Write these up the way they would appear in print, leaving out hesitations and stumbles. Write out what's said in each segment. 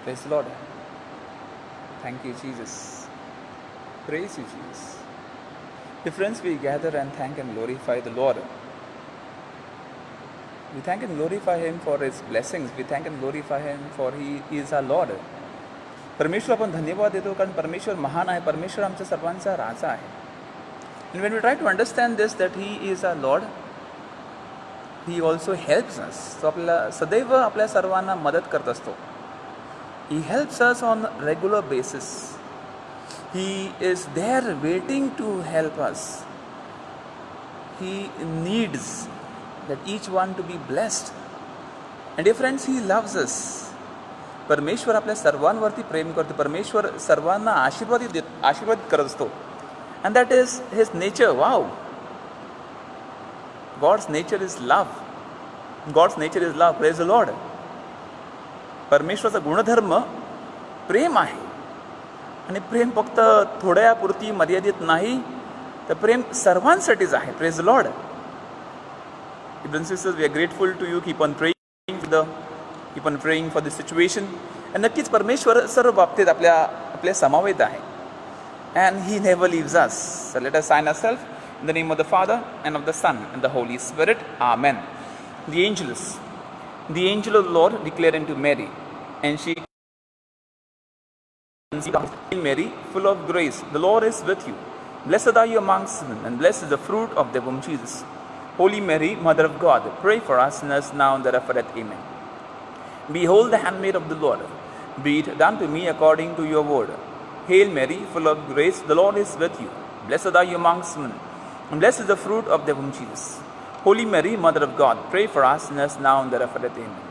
Praise the Lord. Thank you, Jesus. Praise you, Jesus. Dear friends, we gather and thank and glorify the Lord. We thank and glorify Him for His blessings. We thank and glorify Him for He is our Lord. परमेश्वर आपण धन्यवाद देतो कारण परमेश्वर महान आहे. परमेश्वर आमच्या सर्वांचा राजा आहे. And when we try to understand this, that He is our Lord, He also helps us. तो आपल्याला सदैव आपल्या सर्वांना मदत करत असतो. He helps us on regular basis. He is there waiting to help us. He needs that each one to be blessed. And dear friends, He loves us. परमेश्वर आपल्या सर्वांवरती प्रेम करतो. परमेश्वर सर्वांना आशीर्वादित करत असतो. And that is His nature. Wow. God's nature is love. God's nature is love. Praise the Lord. परमेश्वराचा गुणधर्म प्रेम आहे. आणि प्रेम फक्त थोड्यापुरती मर्यादित नाही, तर प्रेम सर्वांसाठीच आहे. Praise the Lord. Brothers and sisters, we are grateful to you. Keep on praying for the situation. आणि नक्कीच परमेश्वर सर्व बाबतीत आपल्या समावेत आहे. And He never leaves us. So let us sign ourselves in the name of the Father and of the Son and the Holy Spirit. Amen. The angel of the Lord declared unto Mary, and she Hail Mary, full of grace, the Lord is with you. Blessed are you amongst women, and blessed is the fruit of thy womb, Jesus. Holy Mary, Mother of God, pray for us sinners now and at the hour of death. Amen. Behold the handmaid of the Lord. Be it done to me according to your word. Hail Mary, full of grace, the Lord is with you. Blessed are you amongst women, and blessed is the fruit of thy womb, Jesus. Holy Mary, Mother of God, pray for us sinners now and at the hour of death. Amen.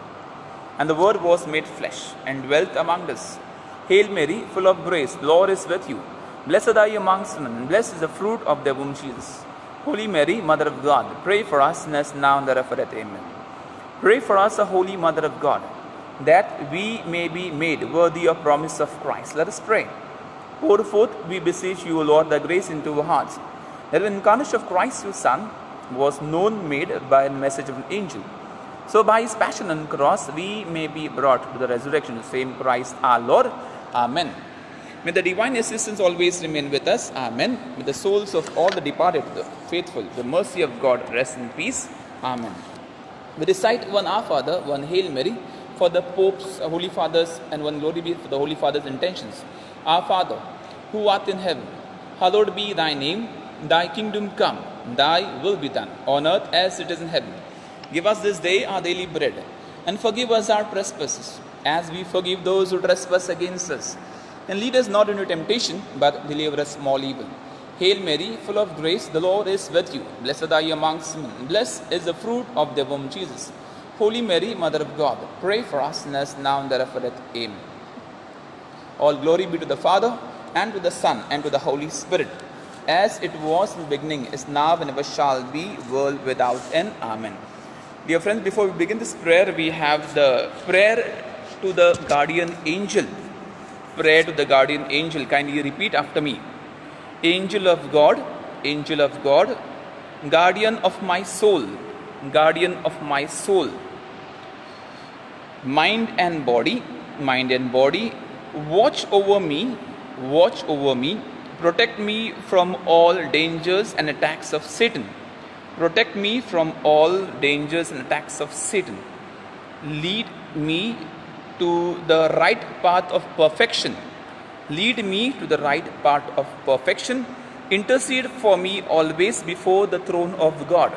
And the Word was made flesh and dwelt among us. Hail Mary, full of grace, the Lord is with you. Blessed are you amongst women, and blessed is the fruit of thy womb, Jesus. Holy Mary, Mother of God, pray for us sinners now and at the hour of death. Amen. Pray for us, O Holy Mother of God, that we may be made worthy of promise of Christ. Let us pray. Pour forth, we beseech you, O Lord, the grace into our hearts, that the incarnation of Christ, your Son, was known made by a message of an angel. So by His passion on the cross, we may be brought to the resurrection of the same Christ our Lord. Amen. May the divine assistance always remain with us. Amen. May the souls of all the departed, the faithful, the mercy of God rest in peace. Amen. We recite one Our Father, one Hail Mary for the Pope's Holy Fathers, and one Glory be for the Holy Father's intentions. Our Father, who art in heaven, hallowed be thy name. Thy kingdom come, thy will be done, on earth as it is in heaven. Give us this day our daily bread, and forgive us our trespasses, as we forgive those who trespass against us. And lead us not into temptation, but deliver us from all evil. Hail Mary, full of grace, the Lord is with you. Blessed are you amongst women, and blessed is the fruit of thy womb, Jesus. Holy Mary, Mother of God, pray for us sinners now and at the hour of death. Amen. All glory be to the Father, and to the Son, and to the Holy Spirit, as it was in the beginning, is now, and ever shall be, world without end. Amen. Dear friends, before we begin this prayer, we have the prayer to the guardian angel. Prayer to the guardian angel. Kindly repeat after me. Angel of God, guardian of my soul, mind and body, watch over me, protect me from all dangers and attacks of Satan. Lead me to the right path of perfection. Intercede for me always before the throne of God.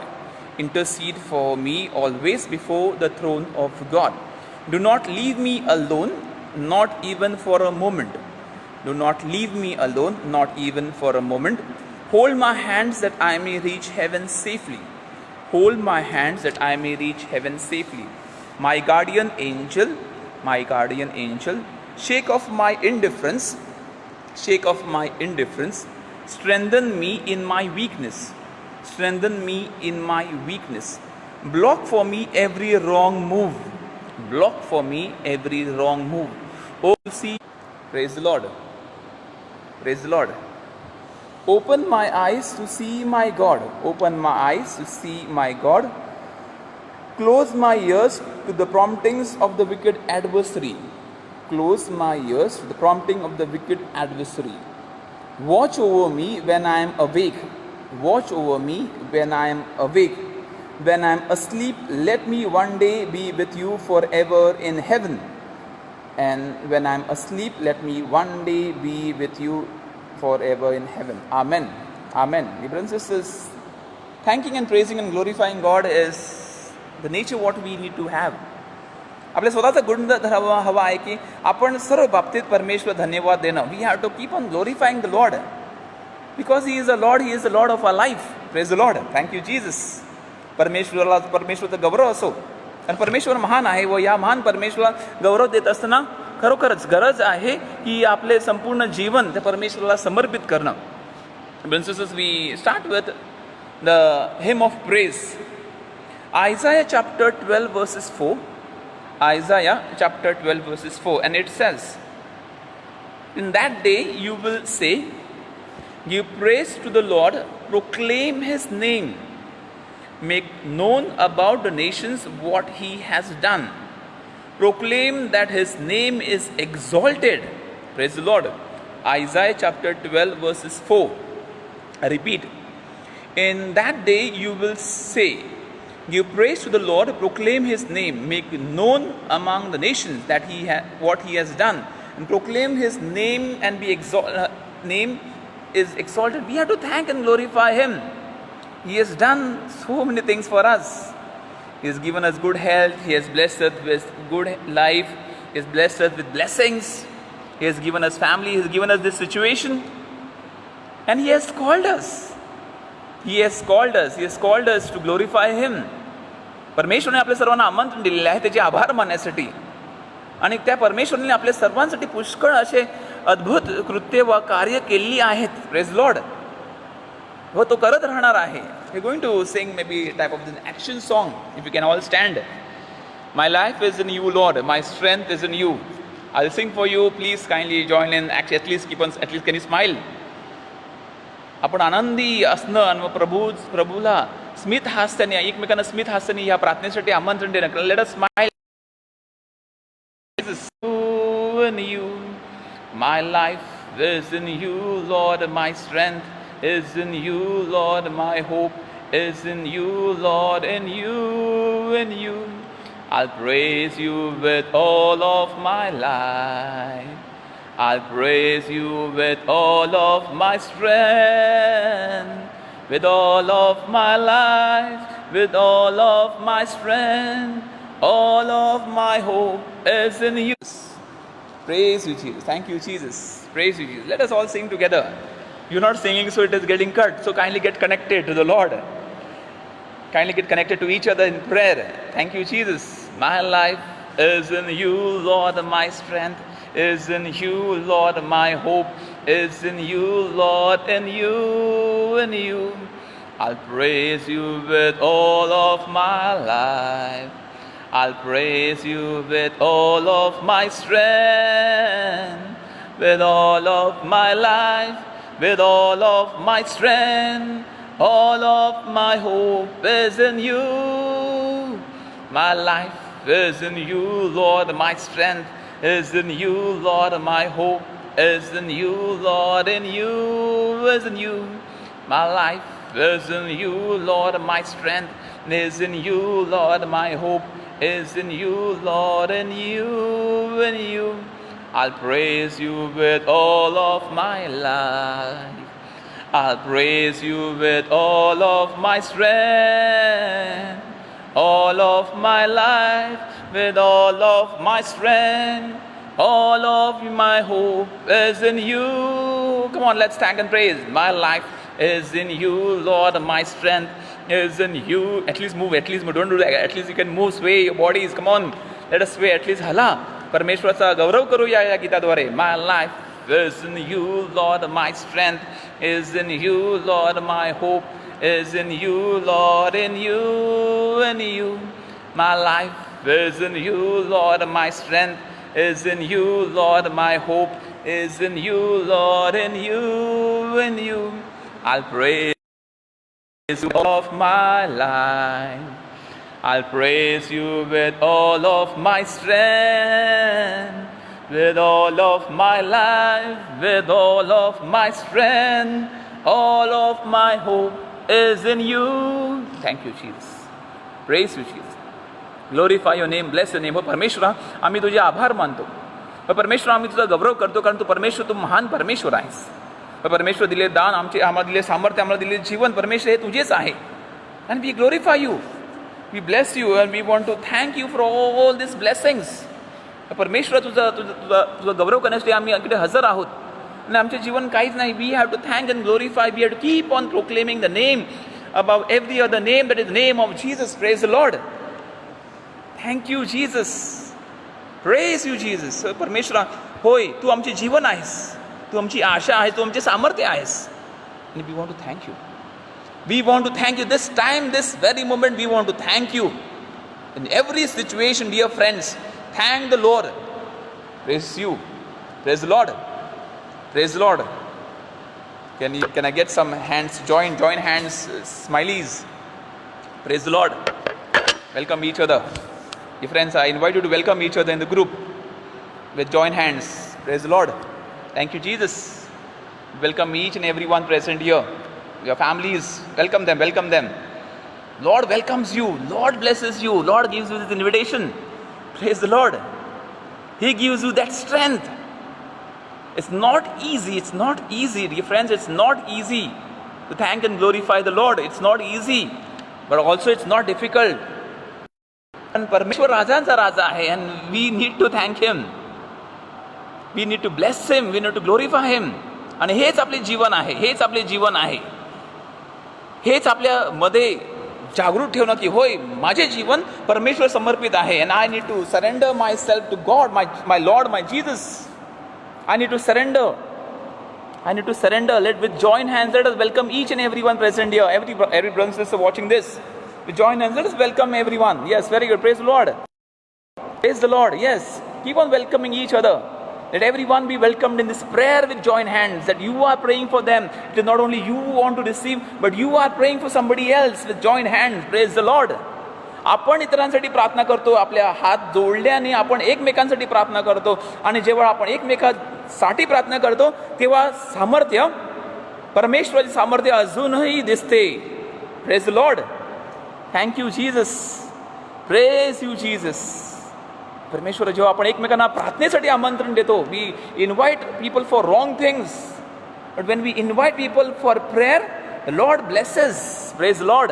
Do not leave me alone, not even for a moment. Hold my hands that I may reach heaven safely. My guardian angel, shake off my indifference. Strengthen me in my weakness. Block for me every wrong move. Oh, see, praise the Lord. Open my eyes to see my God. Close my ears to the promptings of the wicked adversary. close my ears to the prompting of the wicked adversary. Watch over me when I am awake. Watch over me when I am awake. When I am asleep, let me one day be with you forever in heaven. And when I am asleep, let me one day be with you forever in heaven. Amen. Amen. My brothers and sisters, thanking and praising and glorifying God is the nature what we need to have. आपल्या स्वतःचा गुण हवा आहे की आपण सर्व बाबतीत परमेश्वर धन्यवाद देणं. We have to keep on glorifying the lord because he is a lord, he is the lord of our life. Praise the lord. Thank you Jesus. परमेश्वराचा गौरव असो. आणि परमेश्वर महान आहे व या महान परमेश्वराला गौरव देत असताना खरोखरच गरज आहे की आपले संपूर्ण जीवन त्या परमेश्वराला समर्पित करणं. We start with the hymn of praise. Isaiah chapter 12 verses 4. Isaiah chapter 12 verses 4, and it says, in that day you will say, give praise to the Lord, proclaim his name, make known about the nations what he has done, proclaim that his name is exalted. Praise the Lord. Isaiah chapter 12 verses 4. I repeat, in that day you will say, give praise to the Lord, proclaim his name, make known among the nations that what he has done, and proclaim his name and be name is exalted. We have to thank and glorify him. He has done so many things for us. He has given us good health, he has blessed us with good life, he has blessed us with blessings, he has given us family, he has given us this situation, and he has called us. He has called us. He has called us to glorify him. परमेश्वरने आपल्या सर्वांना आमंत्रण दिलेले आहे त्याचे आभार मानण्यासाठी. आणि त्या परमेश्वराने आपल्या सर्वांसाठी पुष्कळ असे अद्भुत कृत्य व कार्य केलेली आहेत. Praise Lord. व तो करत राहणार आहे. We going to sing may be type of this action song. If you can all stand. My life is in you Lord, my strength is in you. I will sing for you. Please kindly join in. At least keep on, at least can you smile. आपण आनंदी असणं आणि प्रभूला स्मित हास्याने, एकमेकांना स्मित हास्याने या प्रार्थनेसाठी आमंत्रण देणं. Let us smile. In you, my life is in you, Lord. My strength is in you, Lord. My hope is in you, Lord. In you, in you, I'll praise you with all of my life. I'll praise you with all of my strength, with all of my life, with all of my strength, all of my hope is in you. Praise you, Jesus. Thank you, Jesus. Praise you, Jesus. Let us all sing together. You're not singing, so it is getting cut. So kindly get connected to the Lord. Kindly get connected to each other in prayer. Thank you, Jesus. My life is in you, Lord. My strength is in you, Lord. My hope is in you, Lord. In you, in you, I'll praise you with all of my life. I'll praise you with all of my strength, with all of my life, with all of my strength, all of my hope is in you. My life is in you, Lord. My strength is in you, Lord. My hope is in you, Lord. In you is in you. My life is in you, Lord. My strength is in you, Lord. My hope is in you, Lord. In you, in you, I'll praise you with all of my life. I'll praise you with all of my strength, all of my life, with all of my strength, all of my hope is in you. Come on, let's thank and praise. My life is in you, Lord. My strength is in you. At least move. Don't do that. At least you can move, sway your bodies. Come on, let us sway. At least hala. परमेश्वराचा गौरव करूया या गीताद्वारे. My life is in you, Lord. My strength is in you, Lord. My hope is in you, Lord. In you, in you, my life is in you, Lord. My strength is in you, Lord. My hope is in you, Lord. In you, in you, I'll praise you of my life. I'll praise you with all of my strength, with all of my life, with all of my strength, all of my hope is in you. Thank you, Jesus. Praise you, Jesus. Glorify your name, bless your name. हो परमेश्वरा, आम्ही तुझे आभार मानतो. हो परमेश्वरा, आम्ही तुझा गौरव करतो, कारण तू परमेश्वर, तू महान परमेश्वर आहेस. हो परमेश्वर, दिले दान, आम्हाला दिले सामर्थ्य, आम्हाला दिले जीवन, परमेश्वर हे तुझेच आहे. And we glorify you. We bless you and we want to thank you for all these blessings. परमेश्वर, तुझा गौरव करण्यासाठी आम्ही इकडे हजर आहोत. आणि आमचे जीवन काहीच नाही. We have to thank and glorify. We have to keep on proclaiming the name above every other name, that is the name of Jesus. Praise the Lord. Thank you, Jesus. Praise you, Jesus. परमेश्वरा, होय, तू आमचे जीवन आहेस, तू आमची आशा आहे, तू आमचे सामर्थ्य आहेस. And we want to thank you. We want to thank you this time, this very moment. We want to thank you in every situation, dear friends. Thank the Lord. Praise you. Praise the Lord. Praise the Lord. Can I get some hands? Join hands, smileys. Praise the Lord. Welcome each other. Dear friends, I invite you to welcome each other in the group with joint hands. Praise the Lord. Thank you, Jesus. Welcome each and everyone present here. Your families, welcome them, welcome them. Lord welcomes you. Lord blesses you. Lord gives you this invitation. Praise the Lord. He gives you that strength. It's not easy. It's not easy, dear friends. It's not easy to thank and glorify the Lord. It's not easy. But also it's not difficult. And Parmeshwar Rajancha Raja hai, and we need to thank Him. We need to bless Him. We need to glorify Him. आणि हेच आपले जीवन आहे. हेच आपले जीवन आहे. हेच आपल्या मध्ये जागृत ठेवणं की होय, माझे जीवन परमेश्वर समर्पित आहे. And I need to surrender myself to God, my Lord, my Jesus. I need to surrender. I need to surrender. With joint hands, let us welcome each and everyone present here. Every brother and sister watching this. With joint hands, let us welcome everyone. Yes, very good. Praise the Lord. Praise the Lord. Yes. Keep on welcoming each other. Let everyone be welcomed in this prayer with joint hands, that you are praying for them. It is not only you who want to receive, but you are praying for somebody else with joint hands. Praise the Lord. आपण इतरांसाठी प्रार्थना करतो, आपल्या हात जोडल्याने आपण एकमेकांसाठी प्रार्थना करतो. आणि जेव्हा आपण एकमेकांसाठी प्रार्थना करतो, तेव्हा सामर्थ्य, परमेश्वराचे सामर्थ्य अजूनही दिसते. Praise the Lord. Thank you Jesus. Praise you Jesus. परमेश्वर, जेव्हा आपण एकमेकांना प्रार्थनेसाठी आमंत्रण देतो, we invite people for wrong things, but when we invite people for prayer, the Lord blesses. Praise the Lord.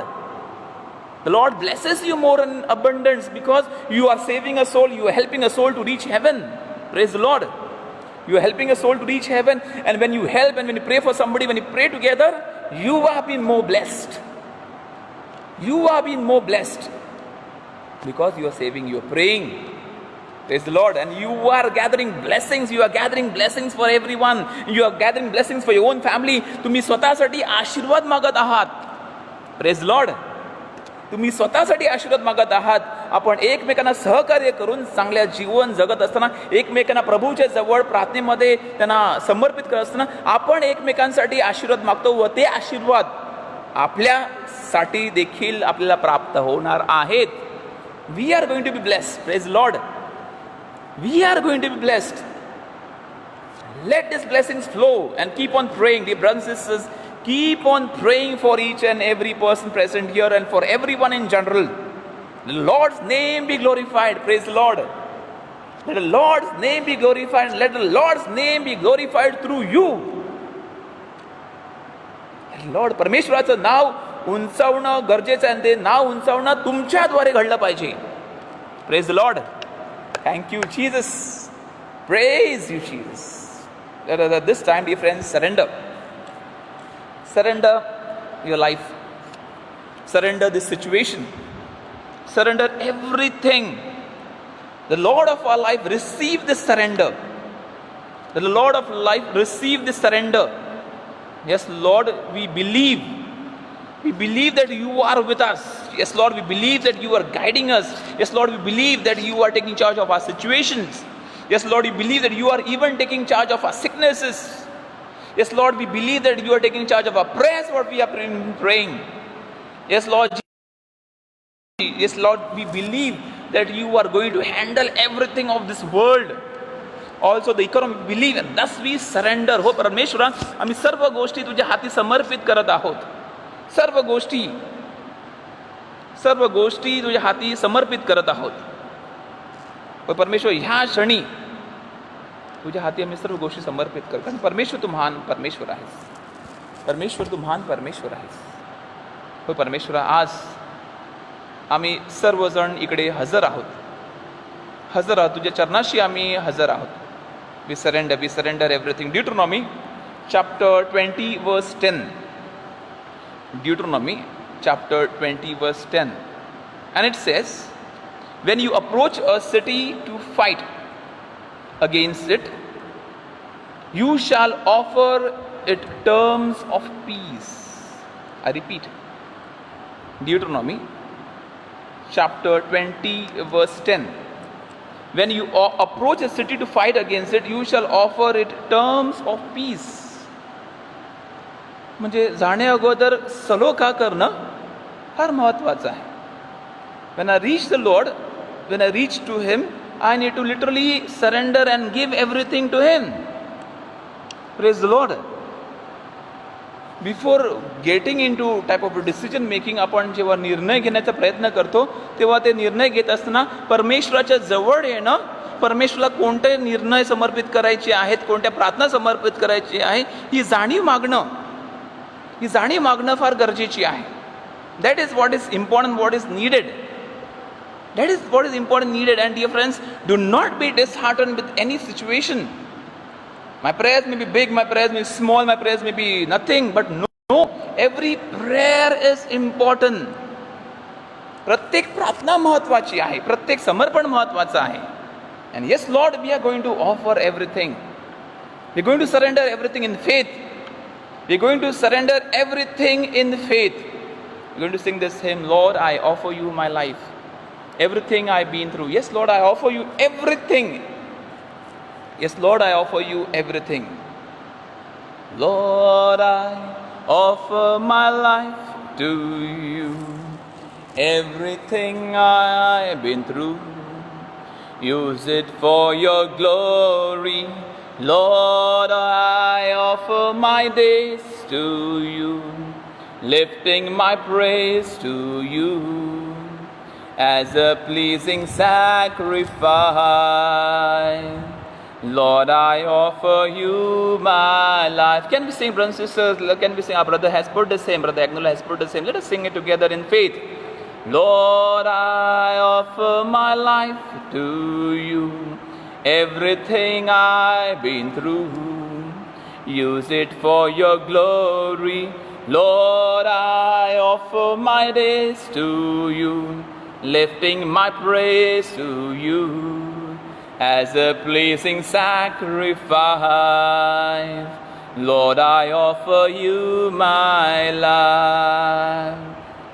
The Lord blesses you more in abundance, because you are saving a soul, you are helping a soul to reach heaven. Praise the Lord. You are helping a soul to reach heaven, and when you help and when you pray for somebody, when you pray together, you are being more blessed. You are being more blessed because you are saving, you are praying. Praise the Lord. And you are gathering blessings. You are gathering blessings for everyone. You are gathering blessings for your own family. तुम्ही स्वतःसाठी आशीर्वाद मागत आहात. Praise the Lord. तुम्ही स्वतःसाठी आशीर्वाद मागत आहात. आपण एकमेकांना सहकार्य करून चांगल्या जीवन जगत असताना, एकमेकांना प्रभूच्या जवळ प्रार्थनेमध्ये त्यांना समर्पित करत असताना, आपण एकमेकांसाठी आशीर्वाद मागतो व ते आशीर्वाद आपल्यासाठी देखील आपल्याला प्राप्त होणार आहेत. We are going to be blessed. Praise Lord. We are going to be blessed. Let this blessings flow and keep on praying, dear brothers and sisters. Keep on praying for each and every person present here and for everyone in general. The Lord's name be glorified. Praise the Lord. Let the Lord's name be glorified. Let the Lord's name be glorified through you. Lord, परमेश्वराचं नाव उंचावणं गरजेचं आहे, ते नाव उंचावणं तुमच्याद्वारे घडलं पाहिजे. Praise the Lord. Thank you, Jesus. Praise you, Jesus. At this time, dear friends, surrender. Surrender your life. Surrender this situation. Surrender everything. The Lord of our life, receive this surrender. The Lord of life, receive this surrender. Yes, Lord, we believe. We believe that you are with us. Yes, Lord, we believe that you are guiding us. Yes, Lord, we believe that you are taking charge of our situations. Yes, Lord, we believe that you are even taking charge of our sicknesses. Yes, Lord, we believe that you are taking charge of our prayers, what we are praying. Yes, Lord. Yes, Lord, we believe that you are going to handle everything of this world. also the economy. Believe and thus we surrender. हो परमेश्वरा, आम्ही सर्व गोष्टी तुझ्या हाती समर्पित करत आहोत. सर्व गोष्टी तुझ्या हाती समर्पित करत आहोत. पण परमेश्वर ह्या क्षणी तुझ्या हाती आम्ही सर्व गोष्टी समर्पित करतो. कारण परमेश्वर तू महान परमेश्वर आहेस. परमेश्वर तू महान परमेश्वर आहेस. हो परमेश्वरा, आज आम्ही सर्वजण इकडे हजर आहोत. तुझ्या चरणाशी आम्ही हजर आहोत. We surrender everything. Deuteronomy chapter 20 verse 10. Deuteronomy chapter 20 verse 10. And it says, when you approach a city to fight against it, you shall offer it terms of peace. I repeat, Deuteronomy chapter 20 verse 10. When you approach a city to fight against it, you shall offer it terms of peace. म्हणजे जाणे अगोदर सलोखा करणं फार महत्वाचं आहे. When I reach the Lord, when I reach to Him, I need to literally surrender and give everything to Him. Praise the Lord. Before getting into type of decision making, आपण जेव्हा निर्णय घेण्याचा प्रयत्न करतो तेव्हा ते निर्णय घेत असताना परमेश्वराच्या जवळ येणं, परमेश्वराला कोणते निर्णय समर्पित करायचे आहेत, कोणत्या प्रार्थना समर्पित करायची आहे, ही जाणीव मागणं फार गरजेची आहे. That is what is important, what is needed. That is what is important, needed. And dear friends, do not be disheartened with any situation. My prayers may be big, my prayers may be small, my prayers may be nothing, but no, every prayer is important. प्रत्येक प्रार्थना महत्वाची आहे, प्रत्येक समर्पण महत्वाचं आहे. And yes, Lord, we are going to offer everything. We are going to surrender everything in faith. We are going to surrender everything in faith. We are going to sing this hymn, Lord, I offer you my life. Everything I've been through. Yes, Lord, I offer you everything. Yes, Lord, I offer you everything. Lord, I offer my life to you. Everything I've been through, use it for your glory. Lord, I offer my days to you, lifting my praise to you as a pleasing sacrifice. Lord, I offer you my life. Can we sing, brothers and sisters? Can we sing? Our brother has put the same, Brother Agnolo has put the same. Let us sing it together in faith. Lord, I offer my life to you. Everything I've been through, use it for your glory. Lord, I offer my days to you, lifting my praise to you as a pleasing sacrifice. Lord, I offer you my life.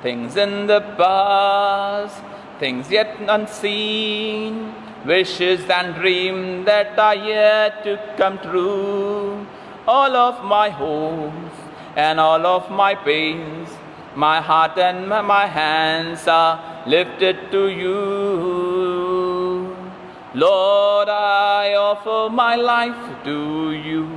Things in the past, things yet unseen, wishes and dreams that are yet to come true. All of my hopes and all of my pains, my heart and my hands are lifted to you. Lord, I offer my life to you.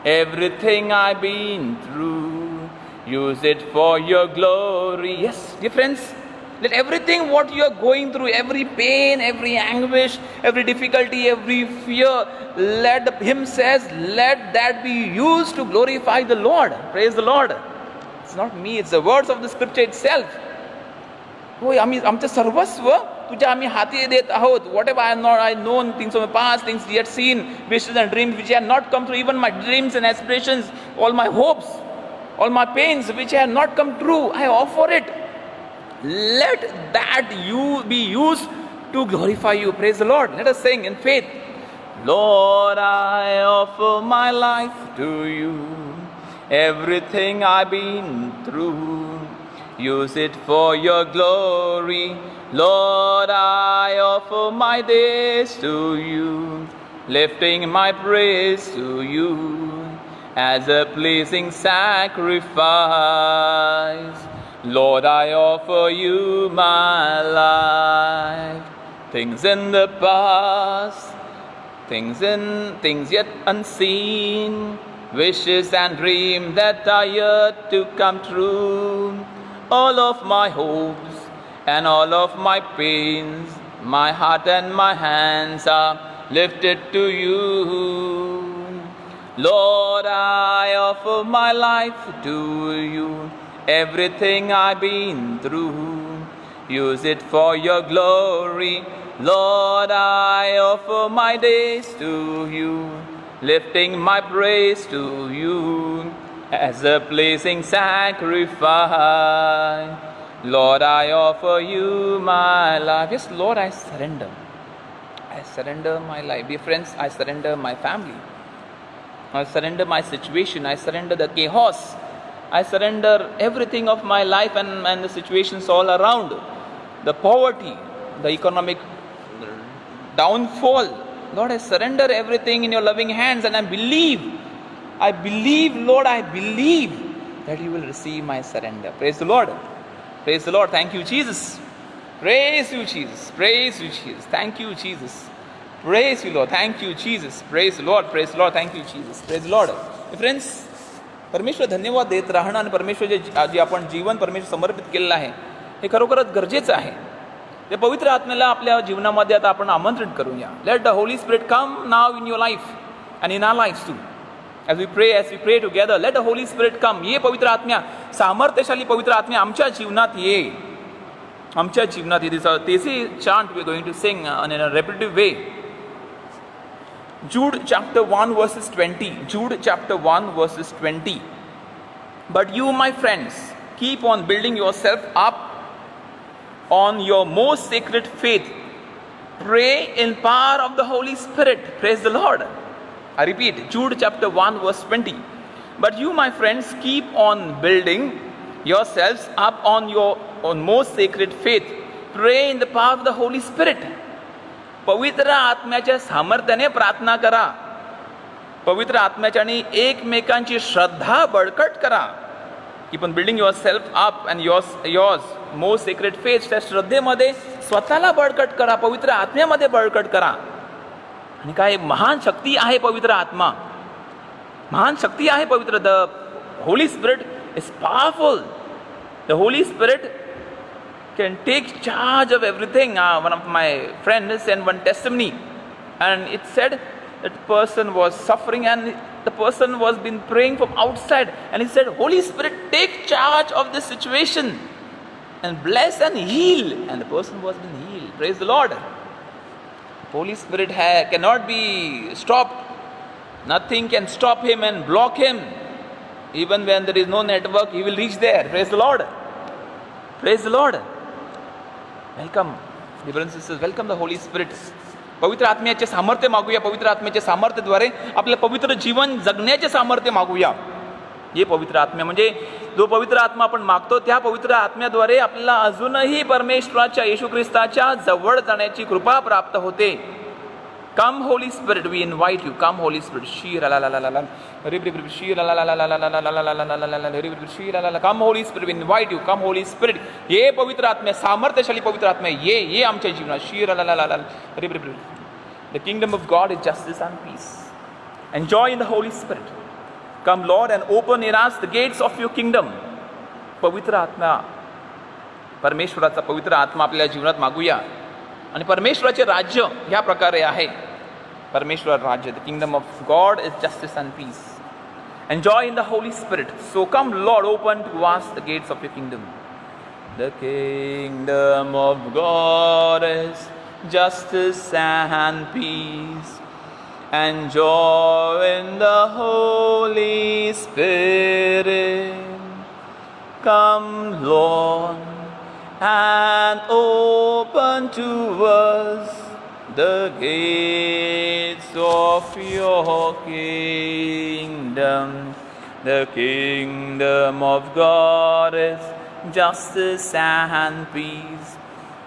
Everything I've been through, use it for your glory. Yes, dear friends, let everything what you are going through, every pain, every anguish, every difficulty, every fear, let Him says, let that be used to glorify the Lord. Praise the Lord. It's not me, it's the words of the scripture itself. होय, आम्ही आमचं सर्वस्व तुझ्या आम्ही हाती देत आहोत. What ever I known, things of my past, things yet seen, wishes and dreams which have not come true, even my dreams and aspirations, all my hopes, all my pains which have not come true, I offer it. Let that you be used to glorify you. Praise the Lord. Let us sing in faith. Lord, I offer my life to you. Everything I've been through, use it for your glory. Lord, I offer my days to you, lifting my praise to you as a pleasing sacrifice. Lord, I offer you my life. Things in the past, things yet unseen, wishes and dreams that are yet to come true. All of my hopes and all of my pains, my heart and my hands are lifted to you. Lord, I offer my life to you, everything I've been through. Use it for your glory. Lord, I offer my days to you, lifting my praise to you as a pleasing sacrifice. Lord, I offer you my life. Yes, Lord, I surrender. I surrender my life. Dear friends, I surrender my family. I surrender my situation. I surrender the chaos. I surrender everything of my life and the situations all around. The poverty, the economic downfall. Lord, I surrender everything in your loving hands, and I believe, Lord, I believe that you will receive my surrender. Praise the Lord. Praise the Lord. Thank you, Jesus. Praise you, Jesus. Praise you, Jesus. Thank you, Jesus. Praise you, Lord. Thank you, Jesus. Praise the Lord. Praise the Lord. Thank you, Jesus. Praise the Lord. Friends, परमेश्वर धन्यवाद देत राहणं आणि परमेश्वर जे आपण जीवन परमेश्वर समर्पित केलेलं आहे हे खरोखरच गरजेचं आहे. ते पवित्र आत्म्याला आपल्या जीवनामध्ये आता आपण आमंत्रित करूया. Let the Holy Spirit come now in your life and in our lifes too. as we pray together, let the Holy Spirit come. ये पवित्र आत्म्या, सामर्थ्यशाली पवित्र आत्म्या आमच्या जीवनात ये. आमच्या जीवनात ये. This is chant we are going to sing in a repetitive way. Jude chapter 1 verses 20. Jude chapter 1 verses 20. But you, my friends, keep on building yourself up on your most sacred faith. Pray in power of the Holy Spirit. Praise the Lord. I repeat, Jude chapter 1 verse 20. But you, my friends, keep on building yourselves up on your most sacred faith. Pray in the power of the Holy Spirit. पवित्र आत्म्याच्या सामर्थ्याने प्रार्थना करा. पवित्र आत्म्याच्याने एकमेकांची श्रद्धा बळकट करा. Keep on building yourself up and yours most sacred faith. त्या श्रद्धेमध्ये स्वतःला बळकट करा, पवित्र आत्म्यामध्ये बळकट करा. आणि काय महान शक्ती आहे पवित्र आत्मा. महान शक्ती आहे पवित्र. The Holy spirit is powerful. The Holy spirit can take charge of everything. One of my friends sent one testimony, and it said that person was suffering and the person was been praying from outside, and he said, Holy Spirit, take charge of this situation and bless and heal, and the person was been healed. Praise the Lord. Holy Spirit cannot be stopped. Nothing can stop him and block him. Even when there is no network, he will reach there. Praise the Lord. Praise the Lord. Welcome, dear brothers and sisters. Welcome the Holy Spirit. पवित्र आत्म्याचे सामर्थ्य मागूया. पवित्र आत्म्याच्या सामर्थ्याद्वारे आपलं पवित्र जीवन जगण्याचे सामर्थ्य मागूया. हे पवित्र आत्म्या म्हणजे जो पवित्र आत्मा आपण मागतो त्या पवित्र आत्म्याद्वारे आपल्याला अजूनही परमेश्वराच्या येशू ख्रिस्ताच्या जवळ जाण्याची कृपा प्राप्त होते. Come Holy Spirit, we invite you. Come Holy Spirit. Come Holy Spirit, we invite you. Come Holy Spirit. ये पवित्र आत्मा, सामर्थ्यशाली पवित्र आत्मा, ये आमच्या जीवनात. The kingdom of God is justice and peace. Enjoy in the Holy Spirit. Come Lord and open in us the gates of your kingdom. पवित्र आत्मा, परमेश्वराचा पवित्र आत्मा आपल्या जीवनात मागूया. आणि परमेश्वराचे राज्य ह्या प्रकारे आहे. परमेश्वर राज्य, the kingdom of God is justice and peace. Enjoy in the Holy Spirit. So come Lord, open to us the gates of your kingdom. The kingdom of God is justice and peace. Enjoy in the Holy Spirit. Come Lord and open to us the gates of your kingdom. The kingdom of God is justice and peace,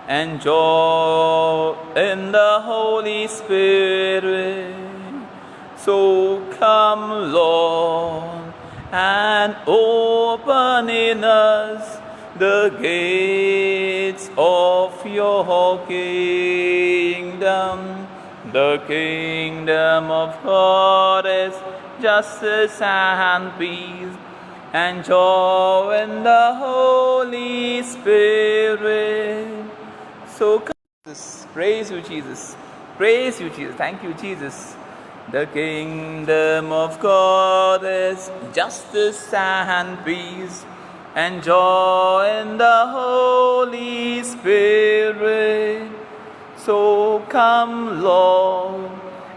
and joy in the Holy Spirit. So come, Lord, and open in us the gates of your kingdom. The kingdom of God is justice and peace, and joy in the Holy Spirit. So come, praise you, Jesus. Praise you, Jesus. Thank you, Jesus. The kingdom of God is justice and peace, and joy in the Holy Spirit. So come, Lord,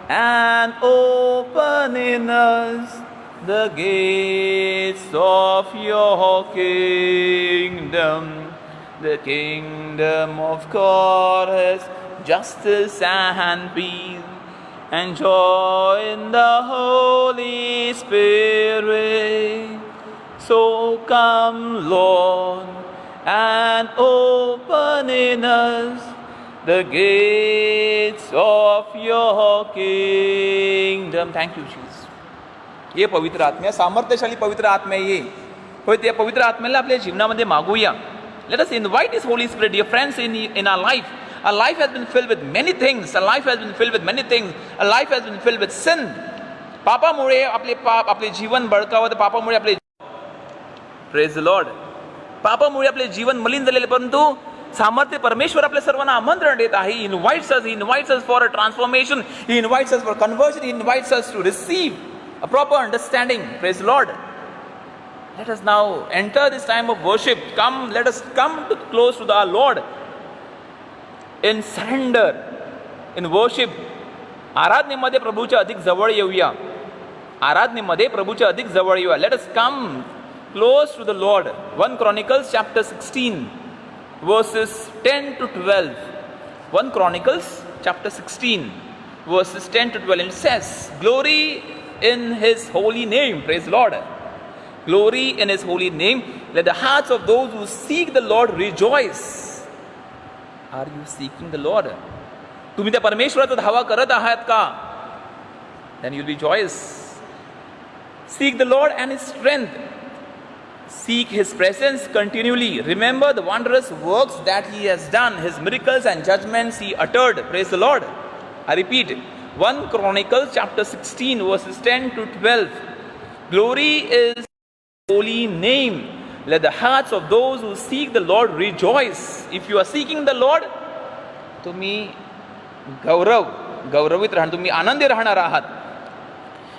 and open in us the gates of your kingdom. The kingdom of God is justice and peace, and joy in the Holy Spirit. So come, Lord, and open in us the gates of your kingdom. Thank you, Jesus. ये पवित्र आत्म्या, सामर्थ्यशाली पवित्र आत्म्या ये होय, त्या पवित्र आत्म्याला आपल्या जीवनामध्ये मागूया. Let us invite His Holy Spirit, dear friends, in our life. Our life has been filled with many things. Our life has been filled with many things. Our life has been filled with sin. पापामुळे आपले पाप, आपले जीवन बळकावत, पापामुळे आपले, praise the Lord, पापामुळे आपले जीवन मलिन झालेले, परंतु सामर्थ्य परमेश्वर आपल्या सर्वांना आमंत्रण देत आहे. He invites us for a transformation. He invites us for conversion. He invites us to receive a proper understanding. Praise the Lord. Let us now enter this time of worship. Come, let us come close to our Lord in surrender, in worship. आराधनेमध्ये प्रभूच्या अधिक जवळ येऊया. आराधनेमध्ये प्रभूच्या अधिक जवळ येऊया. Let us come close to the Lord. 1 Chronicles chapter 16 verses 10 to 12. 1 Chronicles chapter 16 verses 10 to 12. It says, glory in His holy name. Praise the Lord. Glory in His holy name. Let the hearts of those who seek the Lord rejoice. Are you seeking the Lord? तुम्ही त्या परमेश्वराचा धावा करत आहात का? Then you'll be joyous. Seek the Lord and His strength. Seek His presence continually. Remember the wondrous works that He has done, His miracles and judgments He uttered. Praise the Lord. I repeat, 1 Chronicles chapter 16 verses 10 to 12. Glory is His holy name. Let the hearts of those who seek the Lord rejoice. If you are seeking the Lord, तुम्ही गौरवित राहणार, तुम्ही आनंदी राहणार आहात.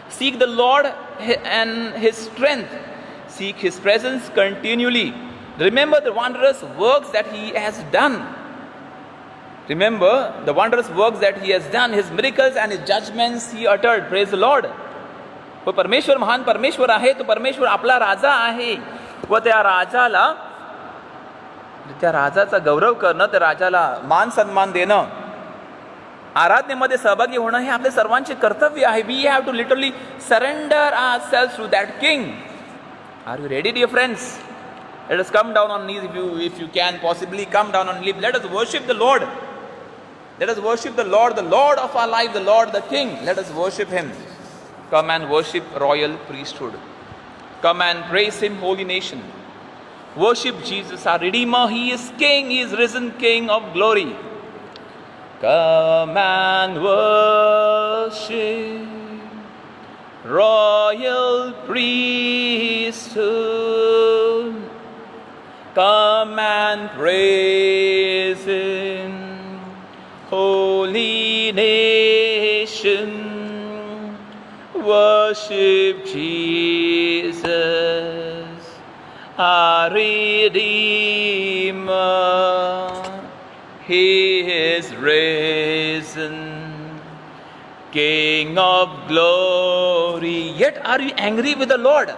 Seek the Lord and His strength. Seek His presence continually. Remember the wondrous works that He has done. Remember the wondrous works that He has done, His miracles and His judgments He uttered. Praise the Lord. तो परमेश्वर महान परमेश्वर आहे. तो परमेश्वर आपला राजा आहे. व त्या राजाचा गौरव करणं, त्या राजाला मान सन्मान देणं, आराधनेमध्ये सहभागी होणं हे आपल्या सर्वांचे कर्तव्य आहे. We have to literally surrender ourselves to that King. Are you ready, dear friends? Let us come down on knees, if you can possibly come down on knees. Let us worship the Lord. Let us worship the Lord of our life, the Lord, the King. Let us worship Him. Come and worship royal priesthood. Come and praise Him, holy nation. Worship Jesus, our Redeemer. He is King. He is risen King of glory. Come and worship royal priesthood. Come and praise Him, holy nation. Worship Jesus, our Redeemer. He is risen, King of glory. Yet are you angry with the Lord?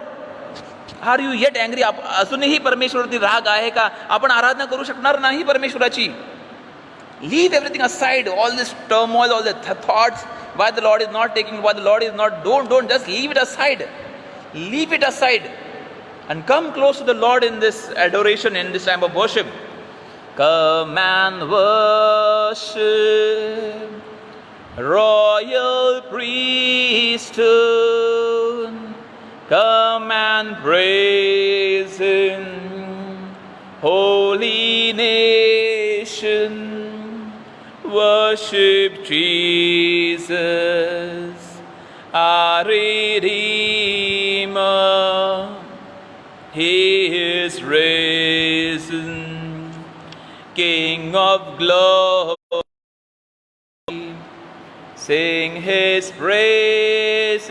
Are you yet angry? असूनही परमेश्वरावरती राग आहे का? आपण आराधना करू शकणार नाही परमेश्वराची. Leave everything aside, all this turmoil, all the thoughts, why the Lord is not taking, why the Lord is not, don't just leave it aside. Leave it aside and come close to the Lord in this adoration, in this time of worship. Come and worship royal priesthood. Come and praise Him, holy nation. Worship Worship Jesus, our Redeemer. He is risen, King of glory. Sing his praises,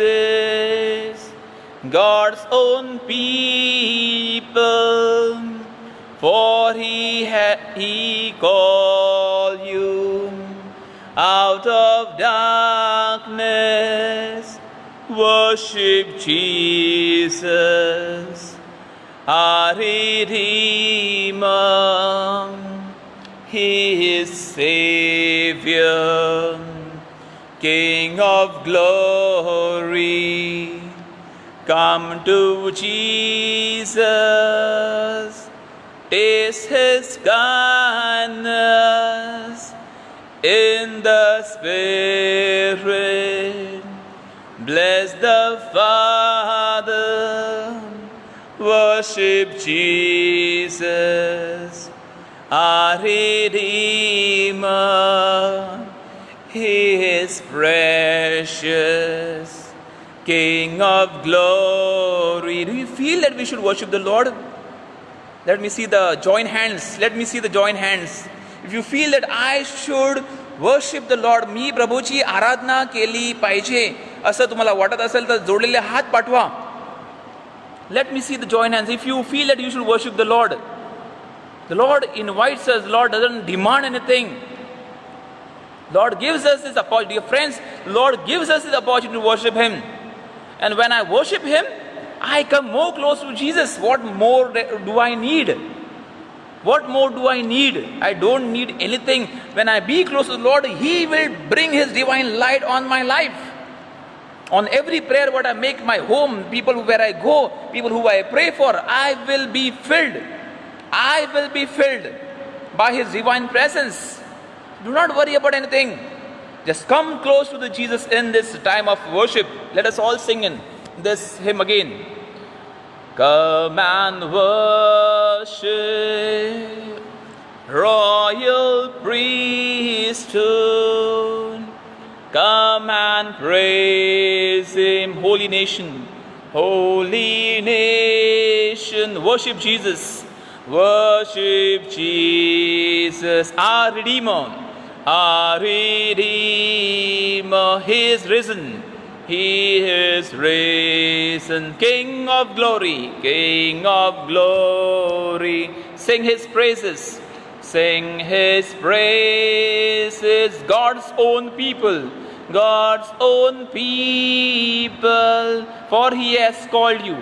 God's own people, for he called you out of darkness. Worship Jesus, our Redeemer. He is Savior, King of glory. Come to Jesus, taste his kindness in the Spirit. Bless the Father, worship Jesus, our Redeemer. He is precious, King of glory. Do you feel that we should worship the Lord? Let me see the joint hands. Let me see the joint hands. If you feel that I should worship the Lord, मी प्रभूची आराधना केली पाहिजे असं तुम्हाला वाटत असेल तर जोडलेले हात पाठवा. Let me see the joint hands. If you feel that you should worship the Lord invites us. The Lord doesn't demand anything. Lord gives us this opportunity. Dear friends, Lord gives us this opportunity to worship Him. And when I worship Him, I come more close to Jesus. What more do I need? What more do I need? I don't need anything. When I be close to the Lord, He will bring His divine light on my life. On every prayer what I make my home, people where I go, people who I pray for, I will be filled. I will be filled by His divine presence. Do not worry about anything. Just come close to the Jesus in this time of worship. Let us all sing in this hymn again. Come and worship, royal priesthood. Come and praise Him, holy nation, holy nation. Worship Jesus, worship Jesus, our Redeemer, our Redeemer. He is risen, He is risen, King of glory, King of glory. Sing His praises, sing His praises, God's own people, God's own people. For He has called you,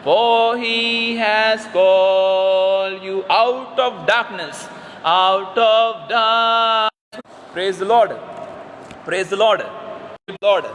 for He has called you out of darkness, out of darkness. Praise the Lord, praise the Lord, Lord.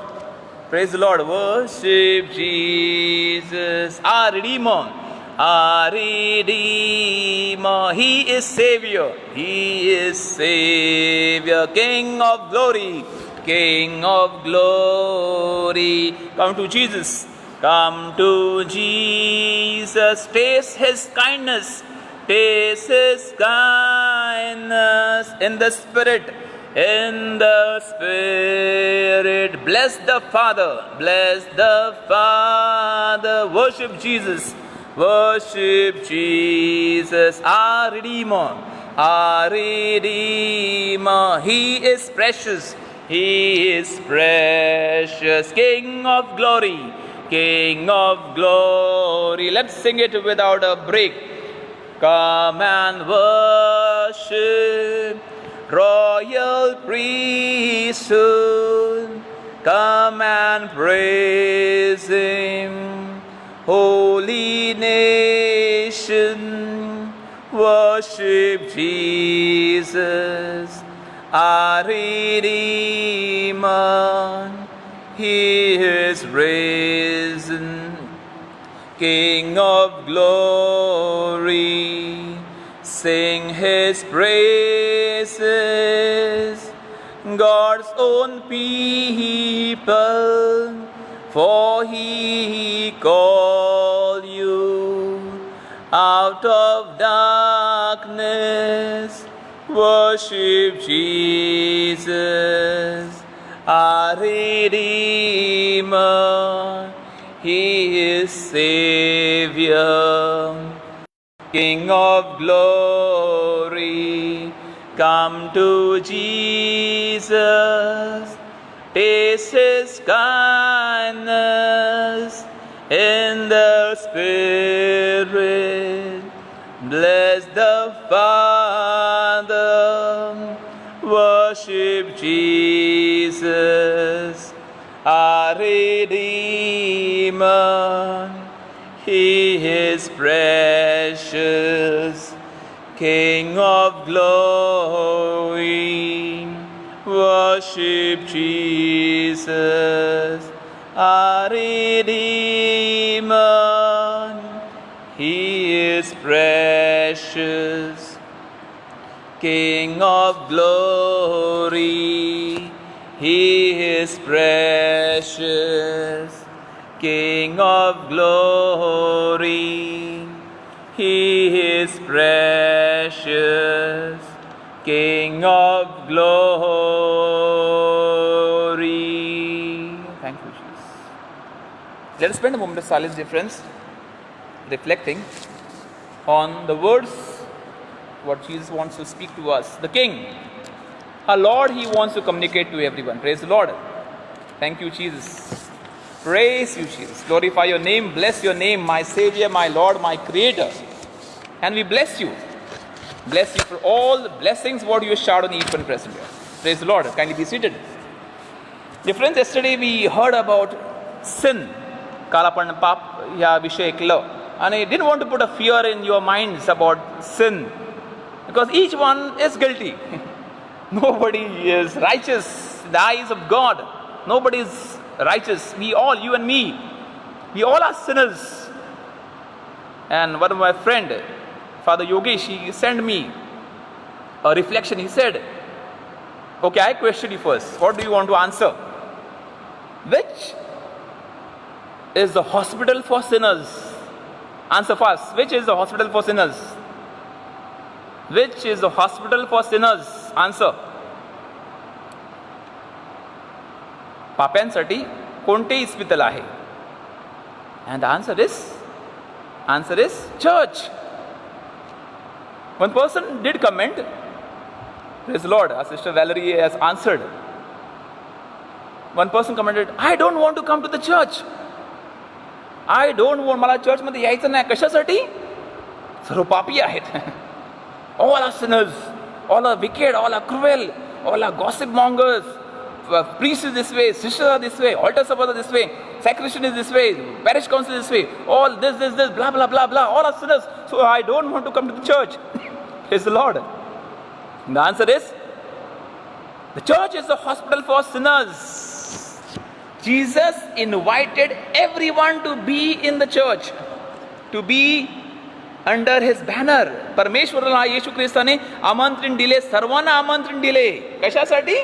Praise the Lord. Worship Jesus, our Redeemer, our Redeemer. He is Savior, He is Savior, King of glory, King of glory. Come to Jesus, come to Jesus. Taste His kindness, taste His kindness in the Spirit. In the Spirit, bless the Father, bless the Father. Worship Jesus, worship Jesus, our Redeemer, our Redeemer. He is precious, He is precious, King of glory, King of glory. Let's sing it without a break. Come and worship, royal priesthood, come and praise Him, holy nation, worship Jesus, our Redeemer. He is risen, King of glory. Sing His praises, God's own people, for He called you out of darkness. Worship Jesus, our Redeemer. He is Savior, King of glory. Come to Jesus, taste His kindness in the Spirit. Bless the Father, worship Jesus, our Redeemer. He is precious, King of glory. Worship Jesus, our Redeemer. He is precious, King of glory. He is precious, King of glory. He is precious, King of glory. Thank you, Jesus. Let us spend a moment of silence, dear friends, reflecting on the words what Jesus wants to speak to us. The King, our Lord, He wants to communicate to everyone. Praise the Lord. Thank you, Jesus. Praise you, Jesus. Glorify your name. Bless your name, my Savior, my Lord, my Creator. And we bless you. Bless you for all the blessings what you have showered on each one present here. Praise the Lord. Kindly be seated. Dear friends, yesterday we heard about sin. काल आपण पाप या विषय ऐकलं आणि didn't want to put a fear in your minds about sin because each one is guilty. Nobody is righteous in the eyes of God. Nobody is righteous. We all, you and me, we all are sinners. And one of my friend, Father Yogesh, he sent me a reflection. He said, okay, I question you first. What do you want to answer? Which is the hospital for sinners? Answer first. Which is the hospital for sinners? Which is the hospital for sinners? Answer. पाप्यांसाठी कोणते इस्पितल आहे? And the answer is church. One person did comment. Praise the Lord. Our sister Valerie has answered. One person commented, I don't want to come to the church. I don't want, मला church मध्ये यायचं नाही. कशासाठी? सर्व पापी आहेत. All are sinners. All are wicked. All are cruel. All are gossip mongers. Priests is this way, sisters are this way, altar suppers are this way, sacristan is this way, parish council is this way, all this, blah, blah, blah, blah, all are sinners. So I don't want to come to the church. Praise the Lord. And the answer is, the church is a hospital for sinners. Jesus invited everyone to be in the church, to be under His banner. परमेश्वराला येशू ख्रिस्ताने आमंत्रण दिले, सर्वांना आमंत्रण दिले. कशासाठी?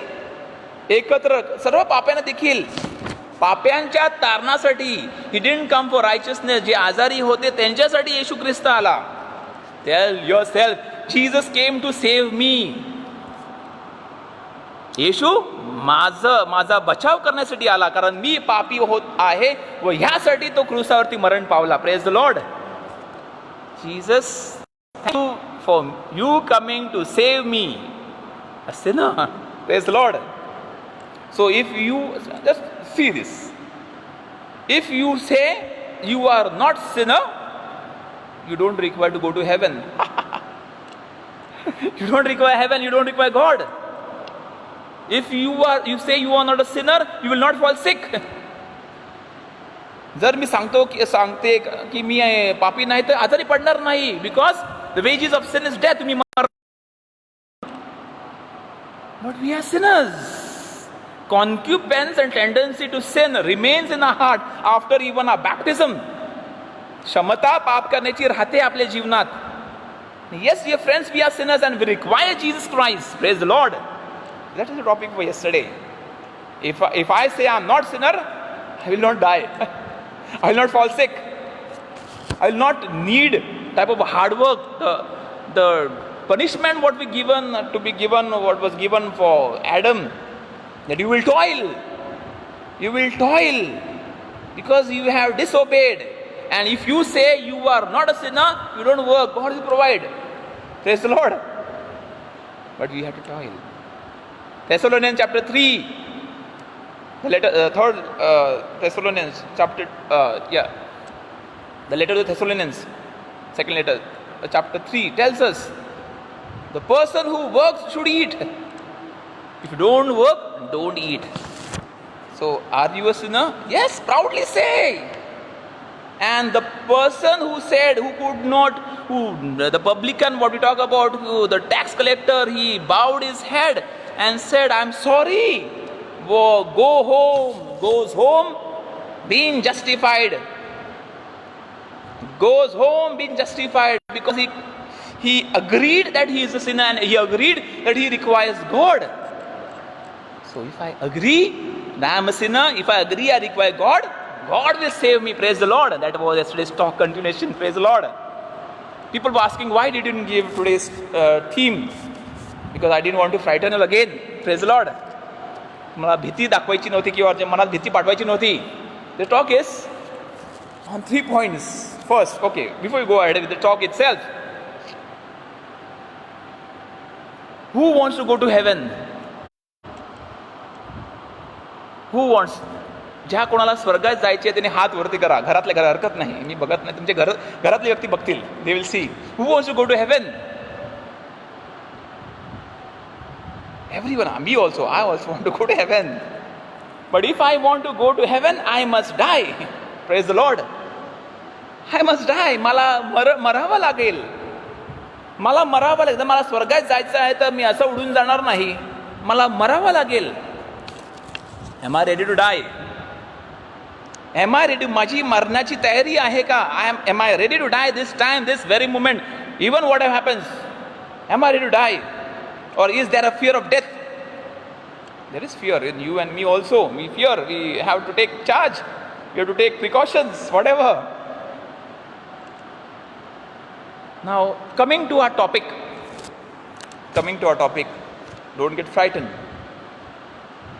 एकत्र सर्व पाप्यांना देखील पाप्यांच्या तारणासाठी. He didn't come for righteousness. जे आजारी होते त्यांच्यासाठी येशू ख्रिस्त आला. Tell yourself, Jesus came to save me. येशू माझा बचाव करण्यासाठी आला, कारण मी पापी होत आहे व ह्यासाठी तो क्रूसावरती मरण पावला. Praise the Lord. Jesus, thank you for you coming to save me, a sinner. Praise the Lord. So if you just see this, if you say you are not sinner, you don't require to go to heaven. You don't require heaven, you don't require God. If you say you are not a sinner, you will not fall sick. जर मी सांगते की मी पापी नाही तर आजारी पडणार नाही, because the wages of sin is death. तुम्ही मर. But we are sinners. Concupiscence and tendency to sin remains in our heart after even our baptism. क्षमता पाप करण्याची राहते आपल्या जीवनात. Yes, dear friends, we are sinners and we require Jesus Christ. Praise the Lord. That is the topic for yesterday. If I say I am not sinner, I will not die. I will not fall sick. I will not need type of hard work, the punishment what what was given for Adam, that you will toil. You will toil because you have disobeyed. And if you say you are not a sinner, you don't work, God will provide. Praise the Lord. But we have to toil. Thessalonians chapter 3, the letter, 3rd Thessalonians chapter, the letter to Thessalonians, second letter, chapter 3 tells us, the person who works should eat. If you don't work, don't eat. So, are you a sinner? Yes, proudly say. And the person who said, the publican, what we talk about, the tax collector, he bowed his head and said, I'm sorry. Goes home being justified. Goes home being justified because he agreed that he is a sinner and he agreed that he requires God. So if I agree that I am a sinner, if I agree I require God, God will save me. Praise the Lord. That was yesterday's talk continuation. Praise the Lord. People were asking, why did you didn't give today's theme? Because I didn't want to frighten you again. Praise the Lord. मला भीती दाखवायची नव्हती किंवा मनात भीती पाठवायची नव्हती. The talk is on 3 points. First, okay, before we go ahead with the talk itself, who wants to go to heaven? Who wants? ज्या कोणाला स्वर्गात जायचे त्यांनी हात वरती करा. घरातल्या घरात हरकत नाही, मी बघत नाही, तुमच्या घरातली व्यक्ती बघतील. They will see. Who wants to go to heaven? Everyone, me also. I also want to go to heaven. But if I want to go to heaven, I must die. Praise the Lord. I must die. मला मरावं लागेल. मला मरावं लागेल. मला स्वर्गात जायचं आहे तर मी असं उडून जाणार नाही. मला मरावं लागेल. Am I ready to die? Am I ready? माझी मरण्याची तयारी आहे का? Am I ready to die this time, this very moment? Even whatever happens, am I ready to die? Or is there a fear of death? There is fear in you and me also. We fear. We have to take charge. We have to take precautions, whatever. Now, coming to our topic. Don't get frightened.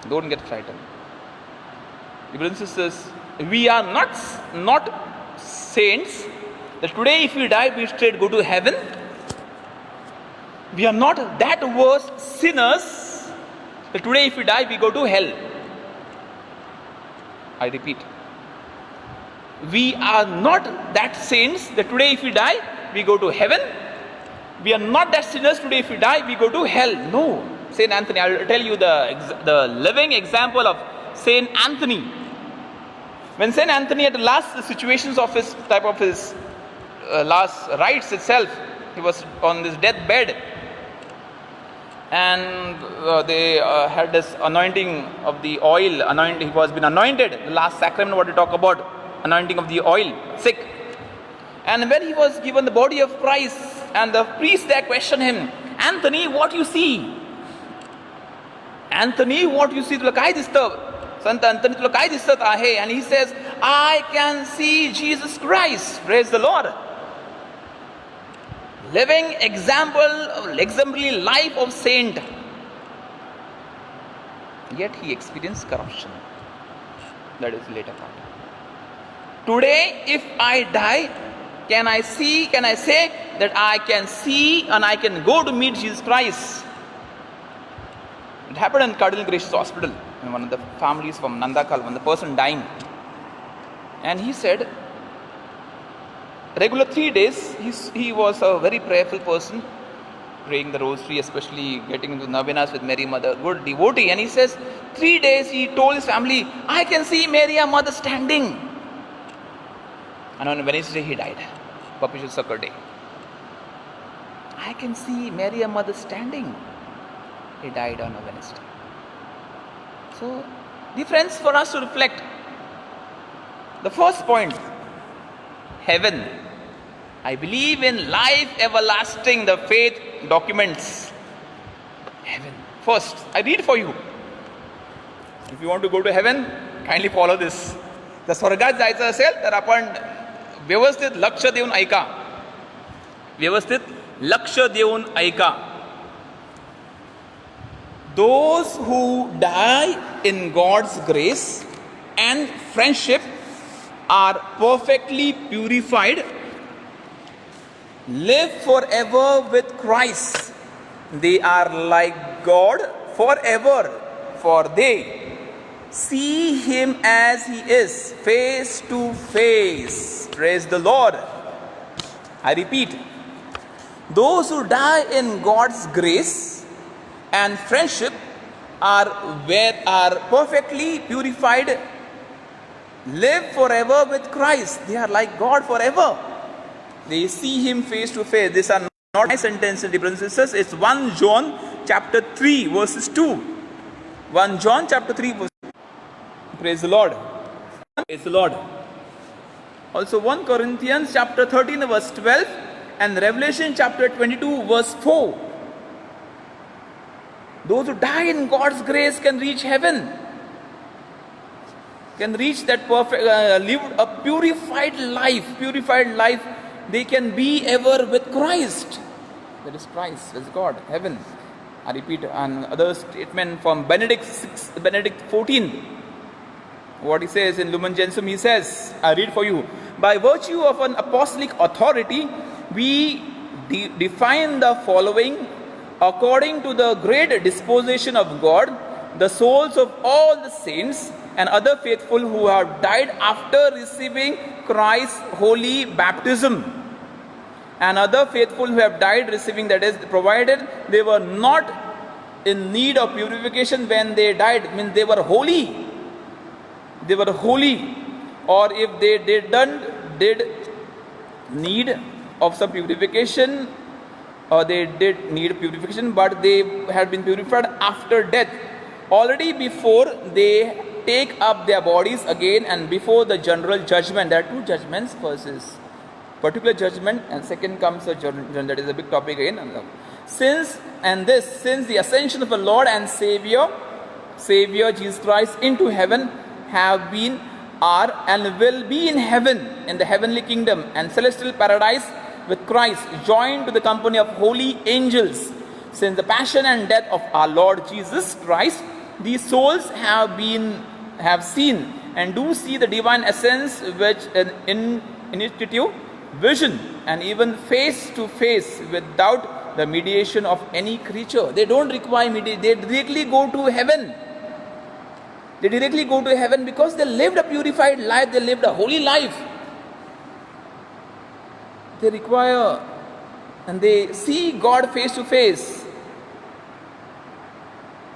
Don't get frightened. Brothers and sisters, we are not saints that today if we die we straight go to heaven. We are not that worse sinners that today if we die we go to hell. I repeat, we are not that saints that today if we die we go to heaven. We are not that sinners today if we die we go to hell. No. Saint Anthony, I will tell you the living example of Saint Anthony. When Saint Anthony at the last situations of his last rites itself, he was on this deathbed, and they had this anointing of the oil. He was been anointed. The last sacrament, what we talk about, anointing of the oil, sick. And when he was given the body of Christ, and the priest there questioned him, Anthony, what you see? Anthony, what you see? तुला काय दिसतं? संत अंतनी तुला काय दिसत आहे? And he says, I can see Jesus Christ. Praise the Lord. Living exemplary life of saint. Yet he experienced corruption. That is later part. Today, if I die, can I say that I can see and I can go to meet Jesus Christ? It happened in Cardinal Gracious Hospital, in one of the families from Nandakal, when the person dying. And he said, regular 3 days, he was a very prayerful person, praying the rosary, especially getting into novenas with Mary Mother, good devotee. And he says, 3 days he told his family, I can see Mary Mother standing. And on Wednesday he died, Perpetual Succor Day. I can see Mary Mother standing. He died on a Wednesday. So, dear friends, for us to reflect, the first point, heaven. I believe in life everlasting, the faith documents. Heaven. First, I read for you. If you want to go to heaven, kindly follow this. The स्वर्गात जायचं असेल तर आपण व्यवस्थित लक्ष देऊन ऐका. व्यवस्थित लक्ष देऊन ऐका. Those who die in God's grace and friendship are perfectly purified, live forever with Christ. They are like God forever, for they see Him as He is, face to face. Praise the Lord. I repeat, those who die in God's grace and friendship are perfectly purified, live forever with Christ. They are like God forever. They see Him face to face. These are not my sentences, brothers and sisters. It's 1 John chapter 3 verses 2. 1 John chapter 3 verse 2. Praise the Lord. Praise the Lord. Also 1 Corinthians chapter 13 verse 12 and Revelation chapter 22 verse 4. Those who die in God's grace can reach heaven. Can reach that perfect, live a purified life. They can be ever with Christ. That is Christ, that is God, heaven. I repeat another statement from Benedict 14. What he says in Lumen Gentium, he says, I read for you. By virtue of an apostolic authority, we define the following. According to the great disposition of God, the souls of all the saints and other faithful who have died after receiving Christ's holy baptism, and other faithful who have died receiving, that is, provided they were not in need of purification when they died, means they were holy. They were holy. Or if they did need of some purification, or they did need purification, but they had been purified after death, already before they take up their bodies again and before the general judgment. There are two judgments. First is particular judgment and second comes a judgment. That is a big topic again. Since the ascension of the Lord and Savior Jesus Christ into heaven, have been, are and will be in heaven, in the heavenly kingdom and celestial paradise with Christ, joined to the company of holy angels. Since the passion and death of our Lord Jesus Christ, these souls have seen and do see the divine essence, which in intuitive vision and even face to face without the mediation of any creature. They don't require mediation. They directly go to heaven. They directly go to heaven because they lived a purified life. They lived a holy life. They require and they see God face to face.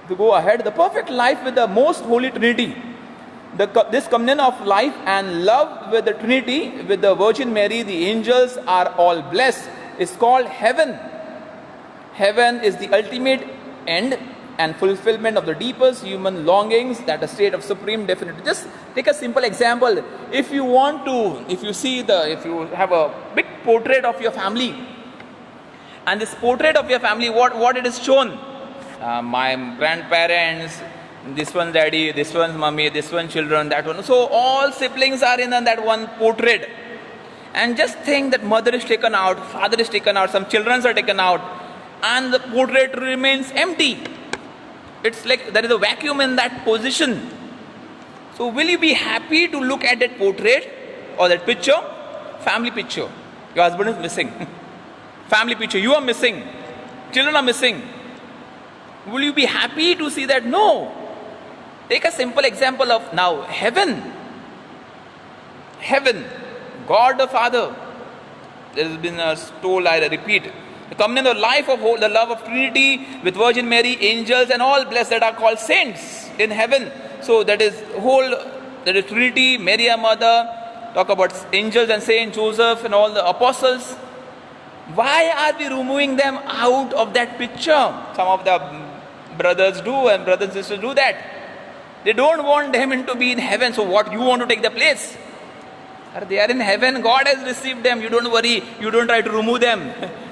To go ahead, the perfect life with the most holy Trinity. This communion of life and love with the Trinity, with the Virgin Mary, the angels are all blessed, is called heaven. Heaven is the ultimate end and fulfillment of the deepest human longings, that a state of supreme definite. Just take a simple example. If you have a big portrait of your family, and this portrait of your family, what it is shown? My grandparents, this one's daddy, this one's mommy, this one's children, that one. So all siblings are in that one portrait. And just think that mother is taken out, father is taken out, some children are taken out, and the portrait remains empty. It's like there is a vacuum in that position. So will you be happy to look at that portrait or that picture? Family picture. Your husband is missing. Family picture, you are missing. Children are missing. Will you be happy to see that? No. Take a simple example of now heaven. Heaven. God the Father. There has been told, I repeat, the communion of life of the love of Trinity with Virgin Mary, angels and all blessed that are called saints in heaven. So that is Trinity, Mary our mother, talk about angels and saints, Joseph and all the apostles. Why are we removing them out of that picture? Some of the brothers do and brothers and sisters do that. They don't want them to be in heaven. So what, you want to take the place? They are in heaven. God has received them. You don't worry. You don't try to remove them.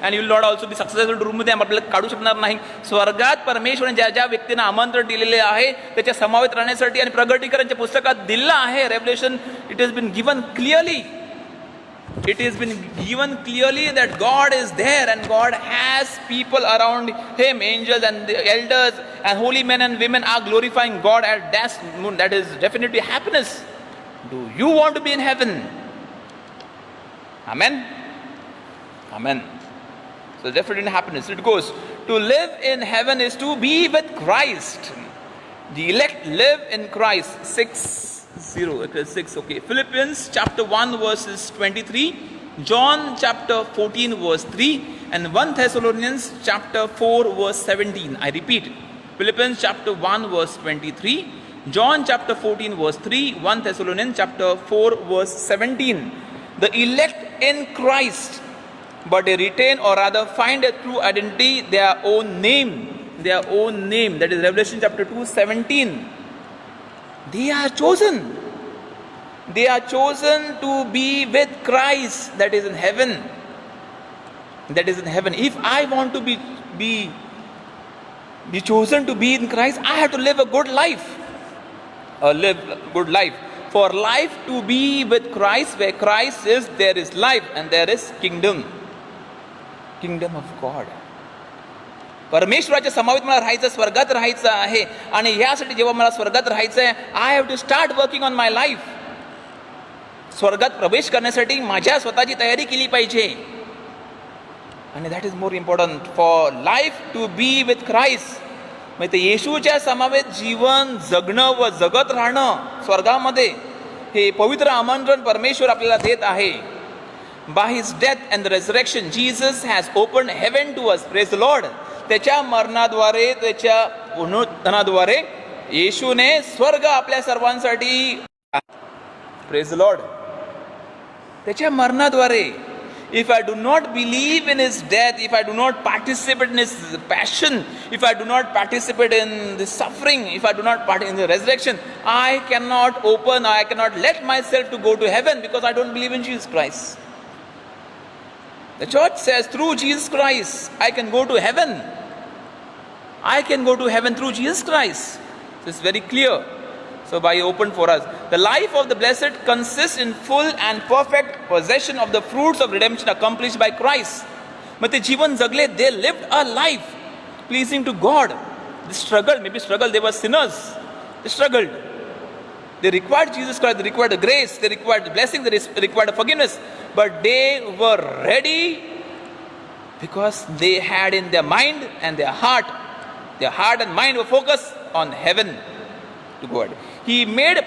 And you will not also be successful to remove them. आपल्याला काढू शकणार नाही. स्वर्गात परमेश्वराने ज्या ज्या व्यक्तींना आमंत्रण दिलेले आहे त्याच्या समावेत राहण्यासाठी आणि प्रगटीकरणच्या पुस्तकात दिलं आहे. Revelation, it has been given clearly. It has been given clearly that God is there and God has people around him, angels and the elders and holy men and women are glorifying God at that moon. That is definitely happiness. Do you want to be in heaven? Amen? Amen. So definitely happiness. It goes, to live in heaven is to be with Christ. The elect live in Christ. 6, okay. Philippians chapter 1 verses 23, John chapter 14 verse 3, and 1 Thessalonians chapter 4 verse 17. I repeat, Philippians chapter 1 verse 23, John chapter 14 verse 3, 1 Thessalonians chapter 4 verse 17. The elect in Christ, but they retain or rather find a true identity, their own name. Their own name. That is Revelation chapter 2, 17. They are chosen. They are chosen to be with Christ. That is in heaven. That is in heaven. If I want to be chosen to be in Christ, I have to live a good life. Live a good life. For life to be with Christ, where Christ is, there is life and there is kingdom. Kingdom of God. परमेश्वराच्या समावेत मला राहायचं, स्वर्गात राहायचं आहे. आणि यासाठी जेव्हा मला स्वर्गात राहायचं आहे, I have to start working on my life. स्वर्गात प्रवेश करण्यासाठी माझ्या स्वतःची तयारी केली पाहिजे. आणि that is more important for life to be with Christ. म्हणजे येशूच्या समावेत जीवन जगणं व जगत राहणं स्वर्गामध्ये, हे पवित्र आमंत्रण परमेश्वर आपल्याला देत आहे. By his death and the resurrection Jesus has opened heaven to us. Praise the lord. त्याच्या मरणाद्वारे, त्याच्या पुनरुत्थानाद्वारे येशूने स्वर्ग आपल्या सर्वांसाठी. Praise the lord. त्याच्या मरणाद्वारे, if I do not believe in his death, if I do not participate in his passion, if I do not participate in the suffering, if I do not participate in the resurrection, I cannot let myself to go to heaven, because I don't believe in Jesus Christ. The church says through Jesus Christ I can go to heaven. I can go to heaven through Jesus Christ. So it's very clear. So by open for us. The life of the blessed consists in full and perfect possession of the fruits of redemption accomplished by Christ. मग ते जीवन जगले, they lived a life pleasing to God. They struggled, they were sinners. They struggled. They required Jesus Christ, they required the grace, they required the blessing, they required the forgiveness. But they were ready because they had in their mind and their heart and mind were focused on heaven to God. He makes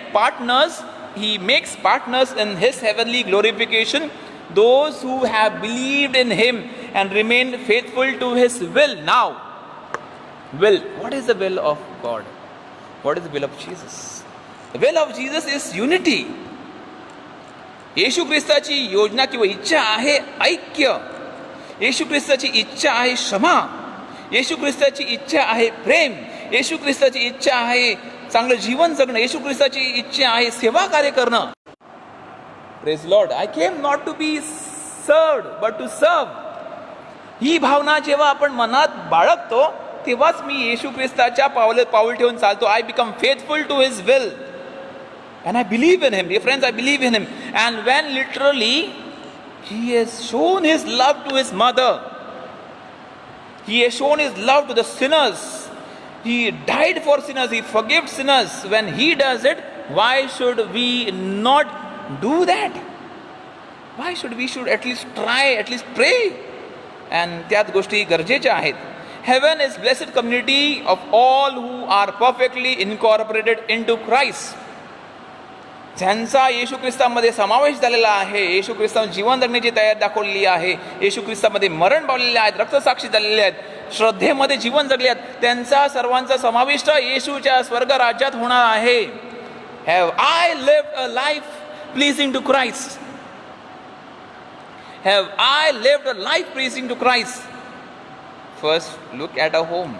partners in his heavenly glorification those who have believed in him and remain faithful to his will. Now, what is the will of God? What is the will of Jesus? The will of Jesus is unity. येशू ख्रिस्ताची योजना किंवा इच्छा आहे ऐक्य. येशू ख्रिस्ताची इच्छा आहे क्षमा. येशू ख्रिस्ताची इच्छा आहे प्रेम. येशू ख्रिस्ताची इच्छा आहे चांगलं जीवन जगणं. येशू ख्रिस्ताची इच्छा आहे सेवा कार्य करणं. Praise lord. I came not to be served but to serve. ही भावना जेव्हा आपण मनात बाळगतो तेव्हाच मी येशू ख्रिस्ताच्या पाऊल ठेवून चालतो. I become faithful to his will. And I believe in him. Dear friends, I believe in him. And when literally he has shown his love to his mother, he has shown his love to the sinners, he died for sinners, he forgives sinners. When he does it, why should we not do that? Why should we at least try, at least pray? And त्यात गोष्टी गरजेच्या आहेत. Heaven is blessed community of all who are perfectly incorporated into Christ. ज्यांचा येशू ख्रिस्तामध्ये समावेश झालेला आहे, येशू ख्रिस्तावर जीवन जगण्याची तयारी दाखवलेली आहे, येशू ख्रिस्तामध्ये मरण पावलेले आहेत, रक्तसाक्षी झालेले आहेत, श्रद्धेमध्ये जीवन जगले आहेत, त्यांचा सर्वांचा समाविष्ट येशूच्या स्वर्ग राज्यात होणार आहे. Have I lived a life pleasing to Christ? Have I lived a life pleasing to Christ? First, look at our home.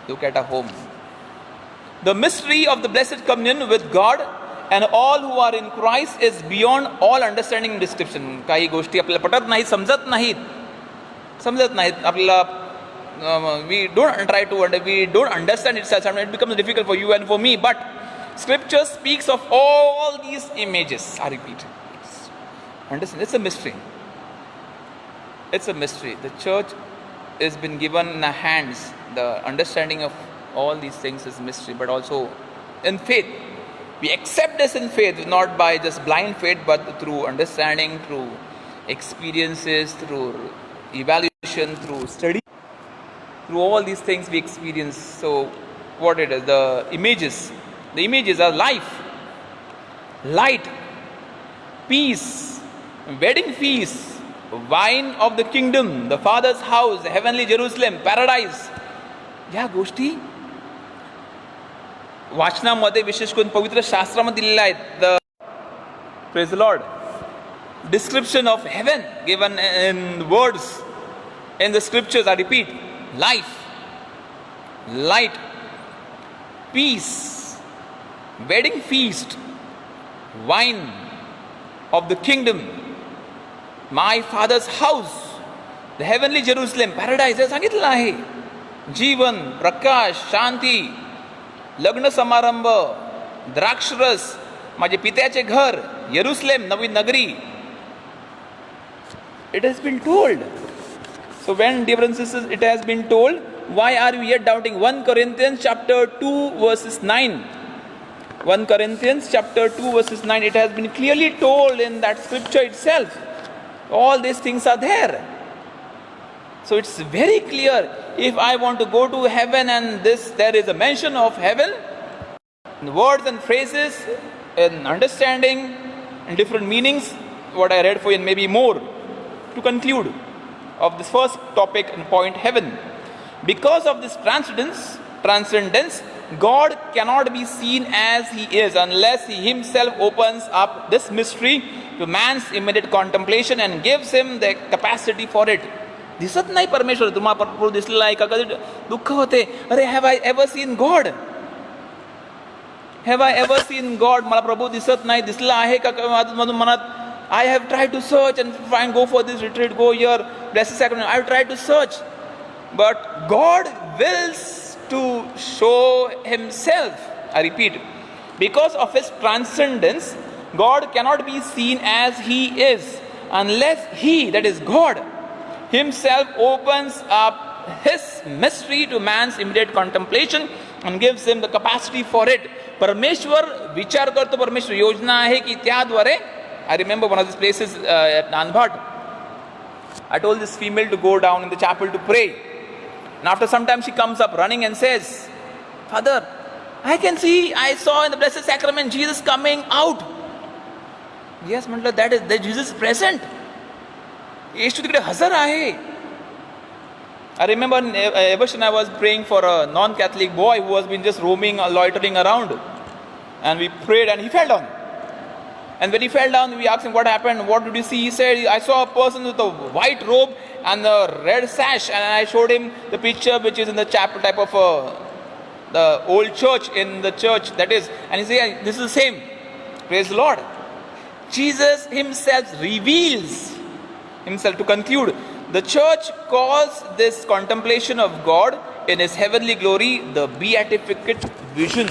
Look at our home. The mystery of the blessed communion with God and all who are in Christ is beyond all understanding and description. काही गोष्टी आपल्याला पटत नाहीत, समजत नाहीत आपल्याला. We don't understand it. It becomes difficult for you and for me. But Scripture speaks of all these images. I repeat, Understand? It's a mystery. It's a mystery. The church has been given in our hands. The understanding of all these things is mystery, but also in faith. We accept this in faith, not by just blind faith, but through understanding, through experiences, through evaluation, through study. Through all these things we experience. So what it is, the images are life, light, peace, wedding feast, wine of the kingdom, the Father's house, heavenly Jerusalem, paradise. या गोष्टी वाचनामध्ये विशेष करून पवित्र शास्त्रामध्ये दिलेल्या आहेत. The praise the Lord, description of heaven given in words in the scriptures. I repeat, life, light, peace, wedding feast, wine of the kingdom, my father's house, the heavenly Jerusalem, paradise. हे सांगितलं आहे. जीवन, प्रकाश, शांती, लग्न समारंभ, द्राक्षरस, माझे पित्याचे घर, यरुसलेम, नवी नगरी. It has been told. So when, dear brothers and sisters, it has been told, why are we yet doubting? 1 Corinthians chapter 2 verses 9. 1 Corinthians chapter 2 verses 9. It has been clearly told in that scripture itself. All these things are there. So it's very clear. If I want to go to heaven and there is a mention of heaven, in words and phrases, in understanding, and different meanings, what I read for you and maybe more. To conclude of this first topic and point, heaven. Because of this transcendence, God cannot be seen as He is unless He Himself opens up this mystery to man's immediate contemplation and gives him the capacity for it. दिसत नाही परमेश्वर. तुम्हाला प्रभू दिसलेला आहे का? कधी दुःख होते, अरे have I ever seen God, have I ever seen God. मला प्रभू दिसत नाही, दिसला आहे का मधून मनात. I have tried to search and find, go for this retreat, go here, bless the sacrament. I have tried to search, but God wills to show Himself. I repeat, because of His transcendence, God cannot be seen as He is unless He, that is God, Himself opens up His mystery to man's immediate contemplation and gives him the capacity for it. परमेश्वर विचार करतो, परमेश्वर योजना आहे की त्याद्वारे. I remember one of these places at Nanbhat. I told this female to go down in the chapel to pray. And after some time she comes up running and says, Father, I saw in the Blessed Sacrament Jesus coming out. Yes, म्हटलं, that Jesus is present. येशू तिकडे हजर आहे. I remember Evershan, I was praying for a non-Catholic boy who has been just roaming, loitering around. And we prayed and he fell down. And when he fell down, we asked him what happened, what did you see? He said, I saw a person with a white robe and a red sash. And I showed him the picture which is in the chapel type of the old church, in the church that is. And he said, this is the same. Praise the Lord. Jesus Himself reveals Himself. To conclude, the church calls this contemplation of God in His heavenly glory the beatific vision.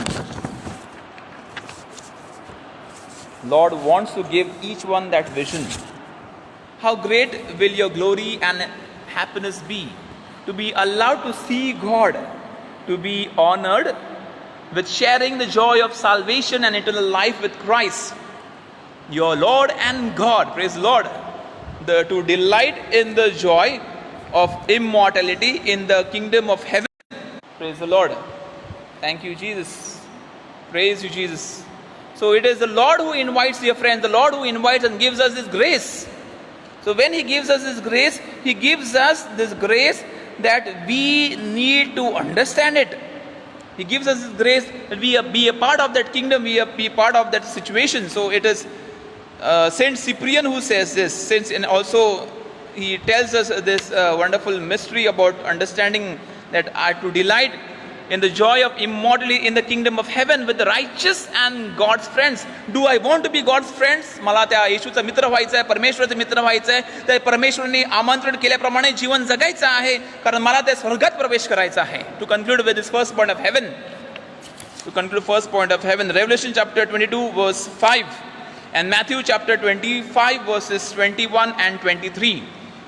Lord wants to give each one that vision. How great will your glory and happiness be to be allowed to see God, to be honored with sharing the joy of salvation and eternal life with Christ, your Lord and God. Praise the Lord. To delight in the joy of immortality in the kingdom of heaven. Praise the Lord. Thank you, Jesus. Praise you, Jesus. So it is the Lord who invites, dear friends, the Lord who invites and gives us His grace. So when He gives us His grace, He gives us this grace that we need to understand it. He gives us His grace that we be a part of that kingdom, we be a part of that situation. So it is Saint Cyprian who says this, and also he tells us this wonderful mystery about understanding that to delight in the joy of immortality in the kingdom of heaven with the righteous and God's friends. Do I want to be God's friends? मला त्या येशूचा मित्र व्हायचा आहे, परमेश्वराचा मित्र व्हायचा आहे. त्या परमेश्वराने आमंत्रण केल्याप्रमाणे जीवन जगायचं आहे, कारण मला त्या स्वर्गात प्रवेश करायचा आहे. To conclude with this first point of heaven, Revelation chapter 22 verse 5. And Matthew chapter 25 verses 21 and 23.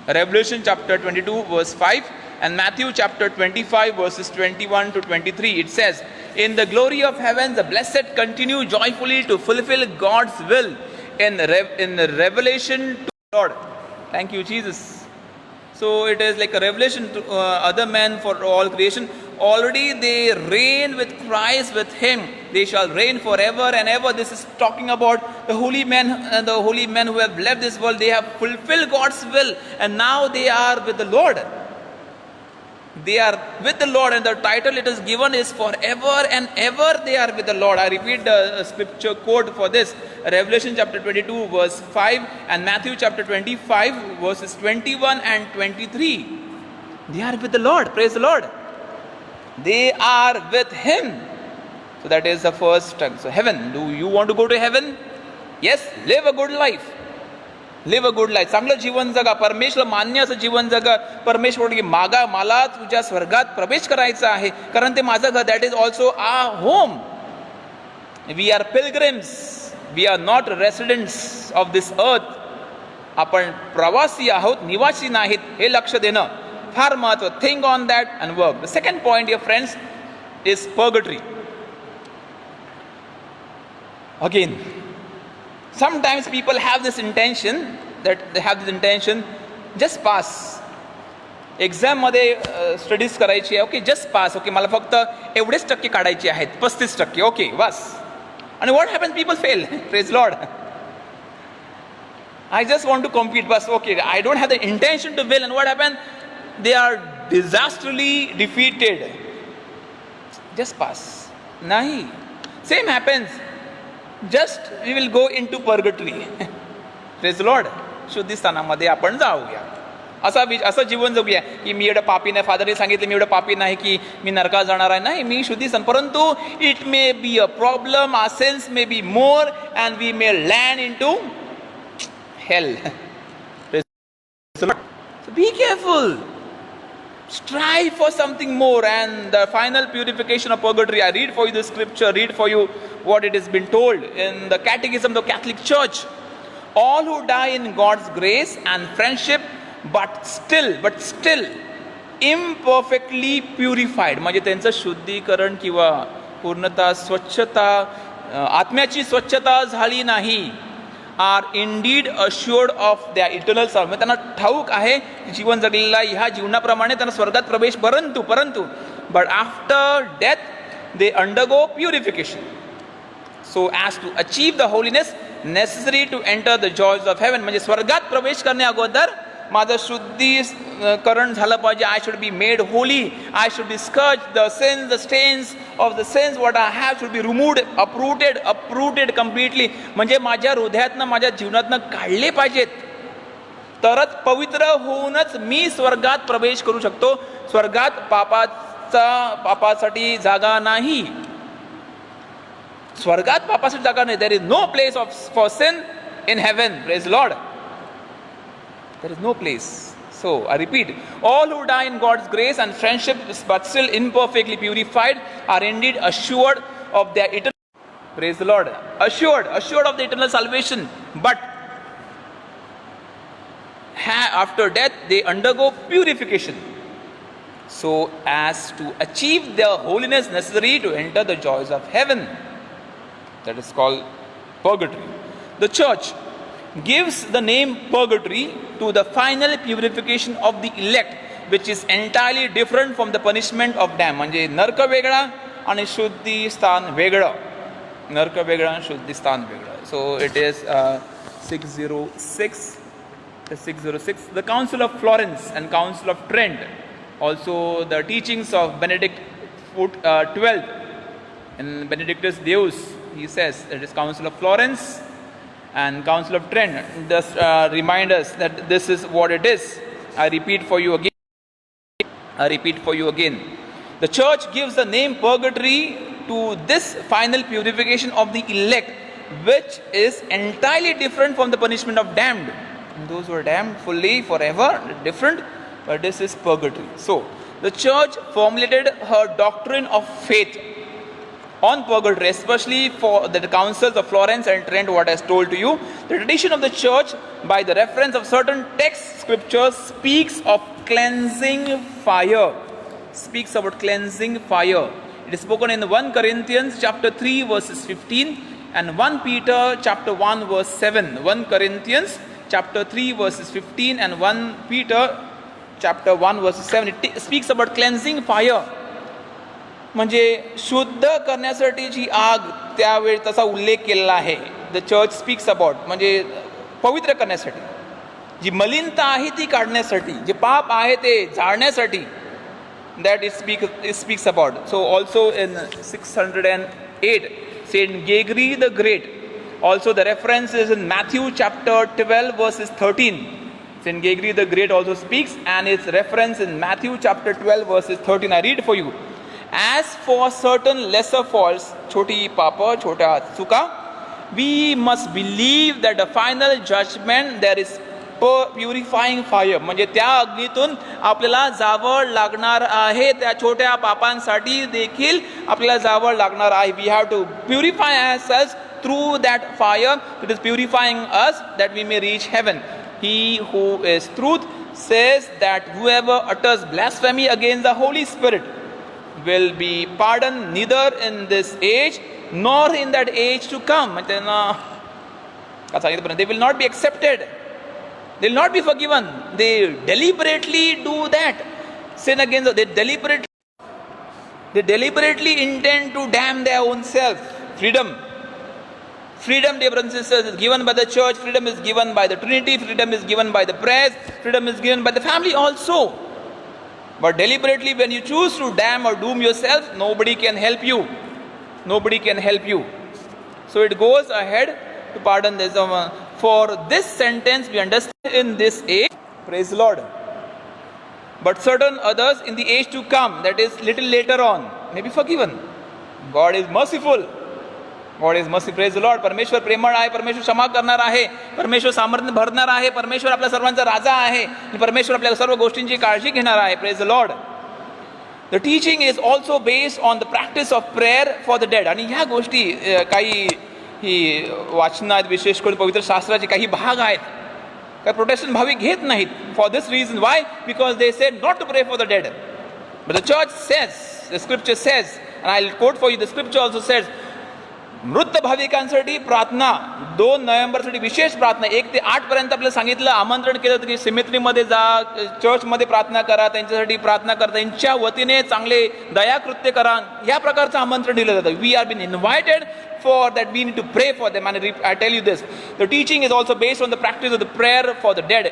Revelation chapter 22 verse 5 and Matthew chapter 25 verses 21 to 23. It says, in the glory of heaven, the blessed continue joyfully to fulfill God's will in the revelation to Lord. Thank you, Jesus. So it is like a revelation to other men for all creation. Already they reign with Christ, with Him. They shall reign forever and ever. This is talking about the holy men who have left this world. They have fulfilled God's will and now they are with the Lord. They are with the Lord, and the title it is given is forever and ever they are with the Lord. I repeat the scripture quote for this. Revelation chapter 22 verse 5 and Matthew chapter 25 verses 21 and 23. They are with the Lord. Praise the Lord. They are with Him. So that is the first term. So heaven. Do you want to go to heaven? Yes. Live a good life. Live a good life. चांगलं जीवन जगा, परमेश्वर मान्य असं जीवन जगा. परमेश्वर की मागा मला तुझ्या स्वर्गात प्रवेश करायचा आहे कारण ते माझं घर. That is also our home. We are pilgrims. We are not residents of this earth. आपण प्रवासी आहोत, निवासी नाहीत. हे लक्ष देणं फार महत्व. Think on that and work. The second point dear friends is purgatory. Again sometimes people have this intention just pass. Exam मध्ये स्टडीज करायची आहे. ओके जस्ट पास. ओके मला फक्त एवढेच टक्के काढायचे आहेत, 35%. ओके बस. आणि what happens? People fail. Praise Lord. I just want to compete. Bas, okay, I don't have the intention to win. And what happened? They are disastrously defeated. Just pass. Nahi. Same happens. Just we will go into purgatory. Praise the Lord. शुद्धी स्थानामध्ये आपण जाऊया. असं जीवन जगूया की मी एवढं पापी नाही. फादरने सांगितलं मी एवढं पापी नाही की मी नरकात जाणार आहे. नाही, मी शुद्धी स्थान. परंतु it may be a problem. Our sins may be more and we may land into hell. So be careful. Strive for something more. And the final purification of purgatory, I read for you the scripture, read for you what it has been told in the Catechism of the Catholic Church. All who die in God's grace and friendship but still imperfectly purified, म्हणजे त्यांचं शुद्धीकरण किंवा पूर्णता स्वच्छता आत्म्याची स्वच्छता झाली नाही, are indeed assured of their eternal salvation. त्यांना ठाऊक आहे जीवन जगलेला ह्या जीवनाप्रमाणे त्यांना स्वर्गात प्रवेश. परंतु but after death they undergo purification so as to achieve the holiness necessary to enter the joys of heaven. म्हणजे स्वर्गात प्रवेश करण्या अगोदर माझं शुद्धीकरण झालं पाहिजे. I should be made holy. I should be scorch the sins, the stains of the sins what I have should be removed, uprooted completely. म्हणजे माझ्या हृदयातनं माझ्या जीवनातनं काढले पाहिजेत. तरच पवित्र होऊनच मी स्वर्गात प्रवेश करू शकतो. स्वर्गात पापासाठी जागा नाही. स्वर्गात पापासाठी जागा नाही. There is no place for sin in heaven. Praise Lord. There is no place. So, I repeat, all who die in God's grace and friendship but still imperfectly purified are indeed assured of their eternal, praise the Lord, assured of the eternal salvation. But after death, they undergo purification so as to achieve the holiness necessary to enter the joys of heaven. That is called purgatory. The church gives the name purgatory to the final purification of the elect, which is entirely different from the punishment of damned. म्हणजे नरक वेगळा आणि शुद्धी स्थान वेगळं. नरक वेगळं आणि शुद्धी स्थान वेगळं. So it is 606. The Council of Florence and Council of Trent, also the teachings of Benedict XII and Benedictus Deus, he says that is Council of Florence and Council of Trent just remind us that this is what it is. I repeat for you again. The church gives the name purgatory to this final purification of the elect, which is entirely different from the punishment of damned. And those who are damned fully forever, different, but this is purgatory. So the church formulated her doctrine of faith on purgatory, especially for the councils of Florence and Trent, what I has told to you. The tradition of the church, by the reference of certain text scriptures, speaks of cleansing fire. Speaks about cleansing fire. It is spoken in 1 Corinthians chapter 3 verses 15 and 1 Peter chapter 1 verse 7. 1 Corinthians chapter 3 verses 15 and 1 Peter chapter 1 verses 7. It speaks about cleansing fire. म्हणजे शुद्ध करण्यासाठीची आग त्यावेळी तसा उल्लेख केलेला आहे. The church speaks about म्हणजे पवित्र करण्यासाठी, जी मलिनता आहे ती काढण्यासाठी, जे पाप आहे ते जाळण्यासाठी, that it speaks about. So also in 608, Saint Gregory the Great, also the reference is in Matthew chapter 12 verses 13. Saint Gregory the Great also speaks, and its reference in Matthew chapter 12 verses 13. I read for you. As for certain lesser faults, choti papa, chota chuka, we must believe that the final judgment there is purifying fire. म्हणजे त्या अग्नीतून आपल्याला जावळ लागणार आहे. त्या छोट्या पापांसाठी देखील आपल्याला जावळ लागणार आहे. We have to purify ourselves through that fire. It is purifying us that we may reach heaven. He who is truth says that whoever utters blasphemy against the Holy Spirit will be pardoned neither in this age nor in that age to come. म्हणजे त्यांना काय सांगितलं, they will not be accepted. They will not be forgiven. They deliberately do that. Sin against, they deliberately intend to damn their own self. Freedom, dear brothers and sisters, is given by the church. Freedom is given by the Trinity. Freedom is given by the prayers. Freedom is given by the family also. But deliberately, when you choose to damn or doom yourself, nobody can help you. Nobody can help you. So it goes ahead to pardon this. For this sentence we understand in this age, praise the Lord. But certain others in the age to come, that is little later on, may be forgiven. God is merciful. God is merciful. Praise the Lord. परमेश्वर प्रेमळ आहे. परमेश्वर क्षमा करणार आहे. परमेश्वर सामर्थ्य भरणार आहे. परमेश्वर आपल्या सर्वांचा राजा आहे. आणि परमेश्वर आपल्या सर्व गोष्टींची काळजी घेणार आहे. Praise the Lord. The teaching is also based on the practice of prayer for the dead. आणि ह्या गोष्टी काही ही वाचनात, विशेष करून पवित्र शास्त्राचे काही भाग आहेत काही प्रोटेस्टंट भाविक घेत नाहीत. For this reason. Why? Because they said not to pray for the dead. But the church says, the scripture says, and I will quote for you, the scripture also says, मृत भाविकांसाठी प्रार्थना 2 नोव्हेंबरसाठी विशेष प्रार्थना 1 ते 8 पर्यंत आपल्याला सांगितलं, आमंत्रण केलं होतं की सिमेट्रीमध्ये जा, चर्चमध्ये प्रार्थना करा, त्यांच्यासाठी प्रार्थना करा, त्यांच्या वतीने चांगले दयाकृत्य करा, या प्रकारचं आमंत्रण दिलं जातं. We are been invited for that. We need to pray for them. And I tell you this, the teaching is also based on the practice of the prayer for the dead,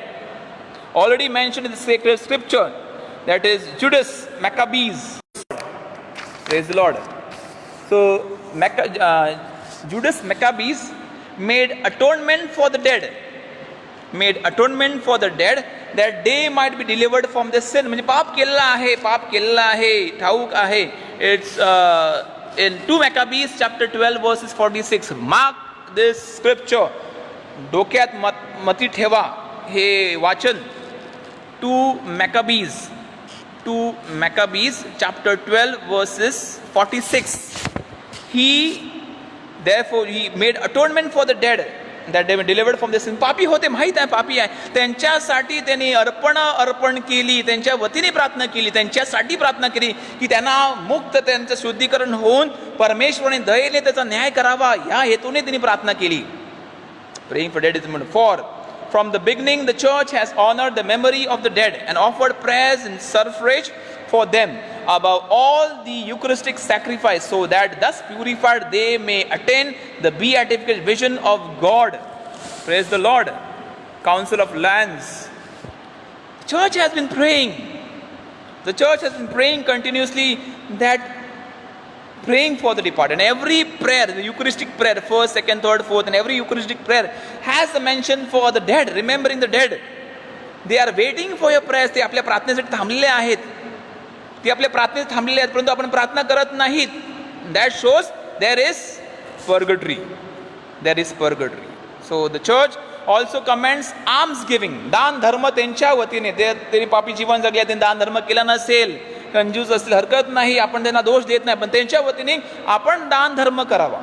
already mentioned in the sacred scripture, that is Judas Maccabees. Praise the Lord. So Judas Maccabees made atonement for the dead, that they might be delivered from their sin. म्हणजे पाप केलेला आहे, ठाऊक आहे. It's in 2 Maccabees chapter 12 verses 46. Mark this scripture. डोक्यात मती ठेवा हे वाचन. 2 Maccabees chapter 12 verses 46. Therefore he made atonement for the dead, that they were delivered from the sin. पापी होते, माहीत आहे पापी आहे, त्यांच्यासाठी त्यांनी अर्पण केली, त्यांच्या वतीने प्रार्थना केली, त्यांच्यासाठी प्रार्थना केली की त्यांना मुक्त, त्यांचं शुद्धीकरण होऊन परमेश्वराने दयेने त्याचा न्याय करावा, या हेतूने त्यांनी प्रार्थना केली. Praying for dead is important. For from the beginning the church has honored the memory of the dead and offered prayers and suffrage for them above all the Eucharistic sacrifice, so that thus purified they may attain the beatific vision of God. Praise the Lord. Council of Lands. Church has been praying. The church has been praying continuously, that praying for the departed. And every prayer, the Eucharistic prayer, 1st, 2nd, 3rd, 4th, and every Eucharistic prayer has a mention for the dead, remembering the dead. They are waiting for your prayers. ते आपल्या प्रार्थनेसाठी थांबलेले आहेत. ते आपल्या प्रार्थनेत थांबलेले आहेत, परंतु आपण प्रार्थना करत नाहीत. That shows there is purgatory. So the church also commends alms giving. दान धर्म त्यांच्या वतीने, त्यांनी पापी जीवन जगले, त्यांनी दान धर्म केला नसेल, कंजूस असतील हरकत नाही, आपण त्यांना दोष देत नाही, पण त्यांच्या वतीने आपण दान धर्म करावा.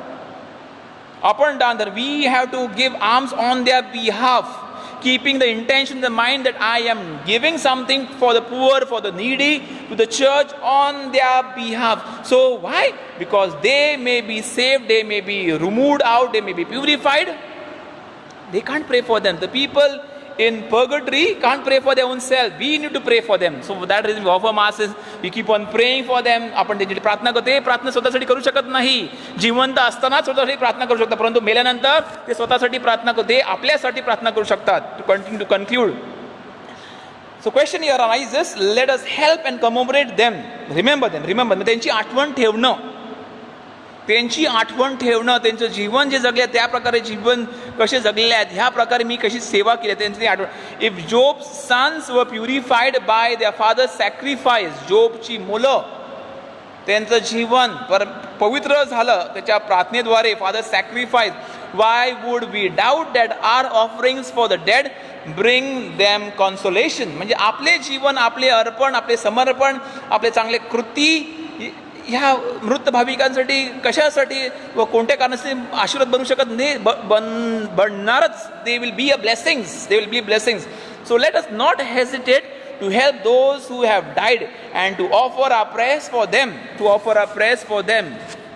आपण दान धर्म, we have to give alms on their behalf, keeping the intention in the mind that I am giving something for the poor, for the needy, to the church on their behalf. So why? Because they may be saved, they may be removed out, they may be purified. They can't pray for them. The people in purgatory can't pray for their own self. We need to pray for them. So for that reason we offer masses, we keep on praying for them. आपण त्यांची प्रार्थना करतो. ते प्रार्थना स्वतःसाठी करू शकत नाही. जिवंत असताना स्वतःसाठी प्रार्थना करू शकतात, परंतु मेल्यानंतर ते स्वतःसाठी प्रार्थना करतो, ते आपल्यासाठी प्रार्थना करू शकतात. To continue to conclude, so question here arises, let us help and commemorate them. Remember त्यांची आठवण ठेवणं, त्यांची आठवण ठेवणं, त्यांचं जीवन जे जगले त्या प्रकारे जीवन कसे जगलेले आहेत, ह्या प्रकारे मी कशी सेवा केली त्यांची आठवण. If Job sons were purified by their father sacrifice, जोबची मुलं त्यांचं जीवन पवित्र झालं त्याच्या प्रार्थनेद्वारे, father sacrifice, why would we doubt that our offerings for the dead bring them consolation. म्हणजे आपले जीवन, आपले अर्पण, आपले समर्पण, आपले चांगले कृती ह्या मृत भाविकांसाठी कशासाठी व कोणत्या कारणासाठी आशीर्वाद बनू शकत नाही, बनणारच. They will be a blessings, they will be blessings. So let us not hesitate to help those who have died and to offer our prayers for them, to offer our prayers for them.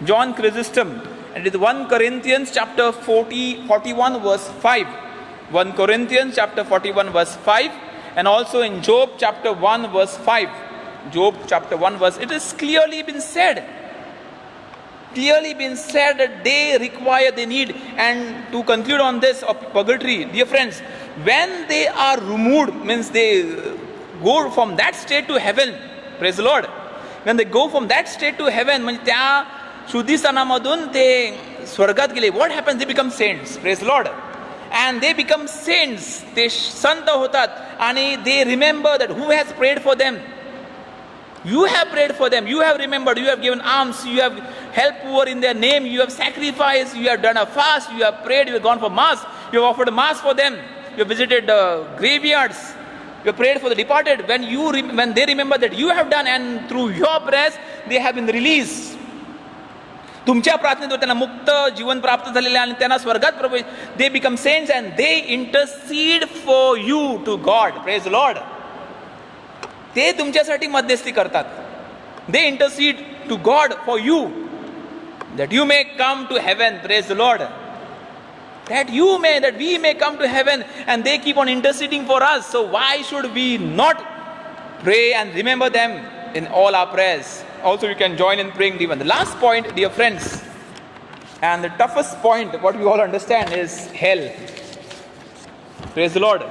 John Chrysostom, and it is 1 Corinthians chapter 41 verse 5. 1 Corinthians chapter 41 verse 5, and also in Job chapter 1 verse 5. Job chapter 1 verse, it is clearly been said that they require, they need. And to conclude on this of purgatory, dear friends, when they are removed, means they go from that state to heaven, praise the Lord, when they go from that state to heaven, म्हणजे त्या शुद्धीस्थानामधून ते स्वर्गात गेले, what happens? They become saints, praise the Lord, and they become saints, ते संत होतात, आणि they remember that who has prayed for them. You have prayed for them, you have remembered, you have given alms, you have helped poor in their name, you have sacrificed, you have done a fast, you have prayed, you have gone for mass, you have offered a mass for them, you have visited the graveyards, you have prayed for the departed. When they remember that you have done, and through your prayers they have been released. तुमच्या प्रार्थनेद्वारे त्यांना मुक्त जीवन प्राप्त झालेले आणि त्यांना स्वर्गात प्रवेश, they become saints and they intercede for you to God, praise the Lord. ते तुमच्यासाठी मध्यस्थी करतात. They intercede to God for you, that you may come to heaven, praise the Lord. That we may come to heaven, and they keep on interceding for us. So why should we not pray and remember them in all our prayers? Also you can join in praying even. The last point, dear friends, and the toughest point, what we all understand, is hell. Praise the Lord.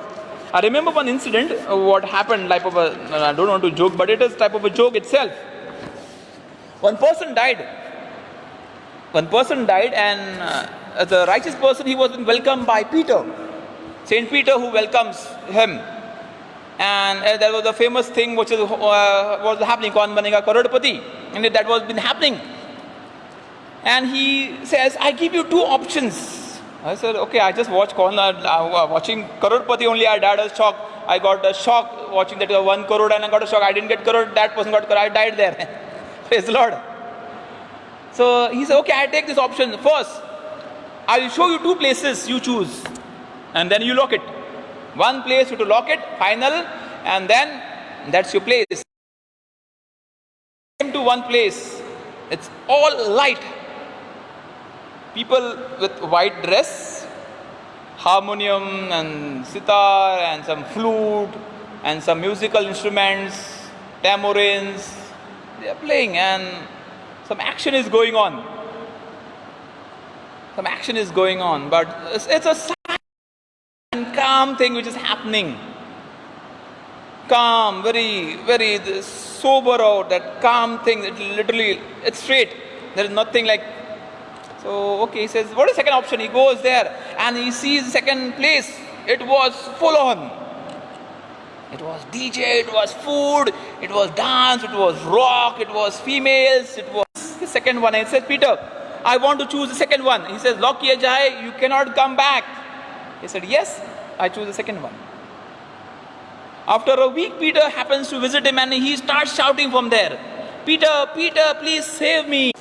I remember one incident, what happened, like I don't want to joke, but it is type of a joke itself. One person died, and the righteous person, he was welcomed by Peter, Saint Peter, who welcomes him. And there was a famous thing which was happening, Kaun Banega Karodpati, and that was been happening. And he says, I give you two options. I said, okay, I just watched watching Karodpati only, I died of shock. I got a shock watching that 1 crore and I got a shock. I didn't get crore, that person got crore, I died there. Praise the Lord. So he said, okay, I take this option. First, I will show you two places, you choose. And then you lock it. One place you to lock it, final, and then that's your place. Came to one place, it's all light. People with white dress, harmonium and sitar and some flute and some musical instruments, tambourines, they are playing, and some action is going on. But it's a sad and calm thing which is happening. Calm, very, very sober out, that calm thing, it's straight. There is nothing like. So, okay, he says, what is the second option? He goes there and he sees the second place. It was full on. It was DJ, it was food, it was dance, it was rock, it was females, it was the second one. And he says, Peter, I want to choose the second one. He says, lock kiya jaye, you cannot come back. He said, yes, I choose the second one. After a week, Peter happens to visit him and he starts shouting from there, Peter, Peter, please save me.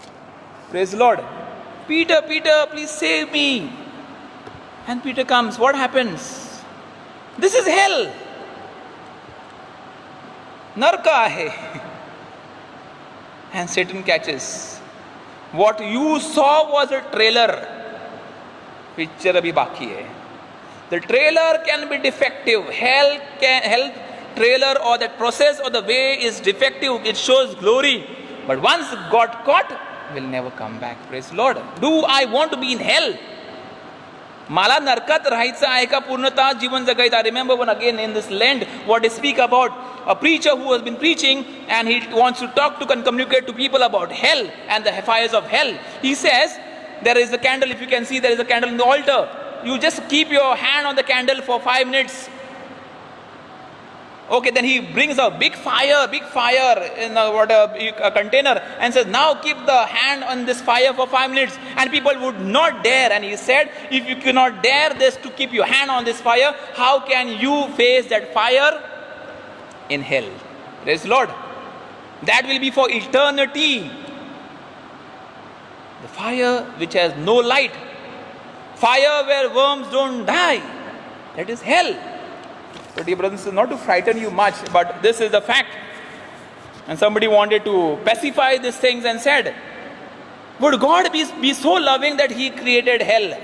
Praise the Lord. Peter, Peter, please save me. And Peter comes. What happens? This is hell. Narka hai. And Satan catches. What you saw was a trailer. Picture abhi baki hai. The trailer can be defective. Hell trailer or that process or the way is defective. It shows glory. But once got caught, will never come back. Praise the Lord. Do I want to be in hell? मला नरकात राहायचं आहे का पूर्णतः जीवन जगायचं? I remember one again in this land what they speak about a preacher who has been preaching and he wants to talk to and communicate to people about hell and the fires of hell. He says there is a candle, if you can see there is a candle in the altar. You just keep your hand on the candle for 5 minutes. Okay, then he brings a big fire in a container and says, now keep the hand on this fire for 5 minutes. And people would not dare. And he said, if you cannot dare this to keep your hand on this fire, how can you face that fire in hell? Praise the Lord. That will be for eternity. The fire which has no light. Fire where worms don't die. That is hell. So dear brothers, not to frighten you much, but this is the fact. And somebody wanted to pacify these things and said, would God be so loving that he created hell?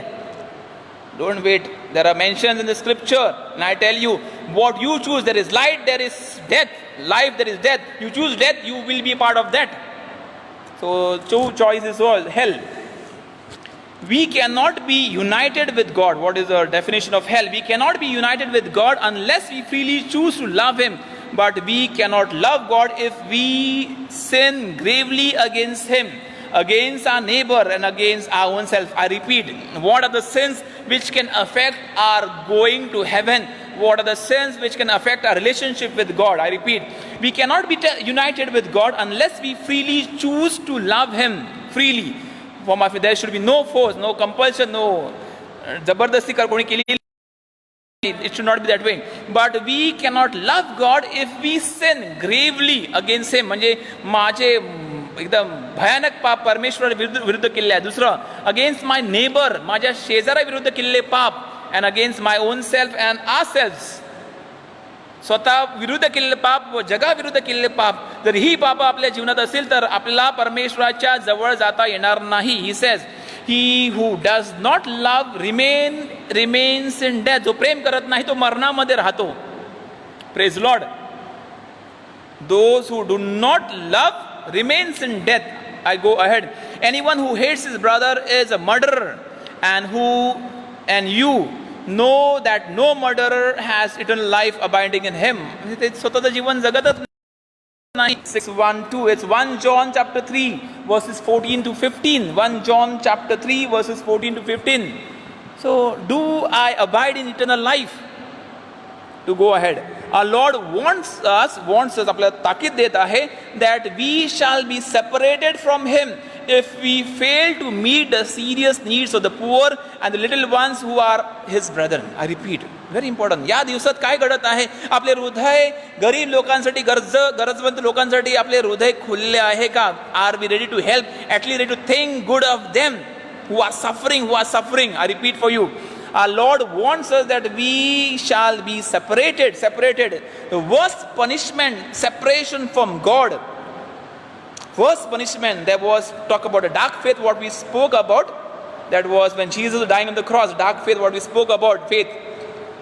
Don't wait. There are mentions in the scripture. And I tell you, what you choose, there is light, there is death. Life, there is death. You choose death, you will be part of that. So two choices was hell. We cannot be united with God. What is the definition of hell? We cannot be united with God unless we freely choose to love him. But we cannot love God if we sin gravely against him, against our neighbor and against our own self. I repeat, what are the sins which can affect our going to heaven? What are the sins which can affect our relationship with God? I repeat, we cannot be united with God unless we freely choose to love him freely. There should be no force, no compulsion, no zabardasti koni ke liye. It should not be that way. But we cannot love God if we sin gravely against him. म्हणजे माझे एकदम भयानक पाप परमेश्वर विरुद्ध केले आहे. दुसरं, against my neighbor, माझ्या शेजारा विरुद्ध केलेले पाप, and against my own self and ourselves. स्वतः विरुद्ध केलेले पाप व जगाविरुद्ध केलेले पाप जर ही पाप आपल्या जीवनात असेल तर आपल्याला परमेश्वराच्या जवळ जाता येणार नाही. He says, he who does not love remains in death. जो प्रेम करत नाही तो मरणामध्ये राहतो. Praise the Lord. Those who do not love remains in death. I go ahead. Anyone who hates his brother is a murderer, and you know that no murderer has eternal life abiding in him. स्वतःचं जीवन जगतच नाही. 6:1-2. It's 1 John chapter 3 verses 14 to 15. 1 John chapter 3 verses 14 to 15. So, do I abide in eternal life? To go ahead. Our Lord wants us आपल्याला ताकीद देत आहे that we shall be separated from him if we fail to meet the serious needs of the poor and the little ones who are his brethren. I repeat, very important. या दिवसात काय घडत आहे? आपले हृदय गरीब लोकांसाठी, गरजवंत लोकांसाठी आपले हृदय खुलले आहे का? Are we ready to help? At least ready to think good of them who are suffering. I repeat for you. Our Lord wants us that we shall be separated. The worst punishment, separation from God. First punishment, there was talk about a dark faith, what we spoke about. That was when Jesus was dying on the cross, dark faith, what we spoke about, faith.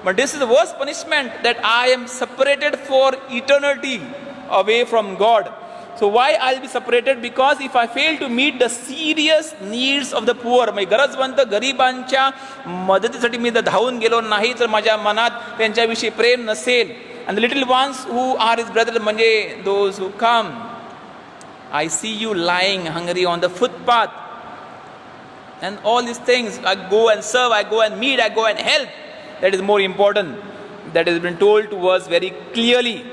But this is the worst punishment, that I am separated for eternity away from God. So why I'll be separated? Because if I fail to meet the serious needs of the poor, गरजवंत गरिबांच्या मदतीसाठी मी जर धावून गेलो नाही तर माझ्या मनात त्यांच्याविषयी प्रेम नसेल. And the little ones who are his brethren, म्हणजे those who come. I see you lying hungry on the footpath. And all these things, I go and serve, I go and meet, I go and help. That is more important. That has been told to us very clearly.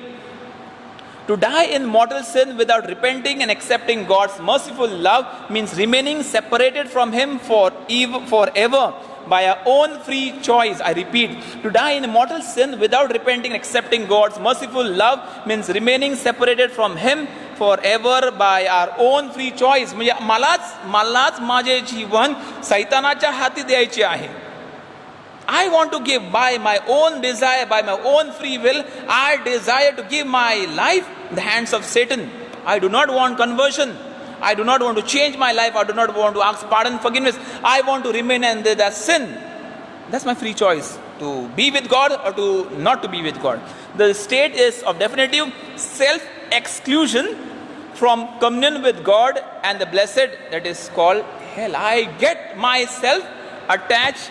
To die in mortal sin without repenting and accepting God's merciful love means remaining separated from him forever. by our own free choice. I repeat, to die in mortal sin without repenting and accepting God's merciful love means remaining separated from Him forever by our own free choice. म्हणजे मलाच माझे जीवन सैतानाच्या हाती द्यायचे आहे. I want to give by my own desire, by my own free will. I desire to give my life in the hands of Satan. I do not want conversion. I do not want to change my life. I do not want to ask pardon, forgiveness. I want to remain in that sin. That's my free choice, to be with God or to not to be with God. The state is of definitive self-exclusion from communion with God and the blessed, that is called hell. I get myself attached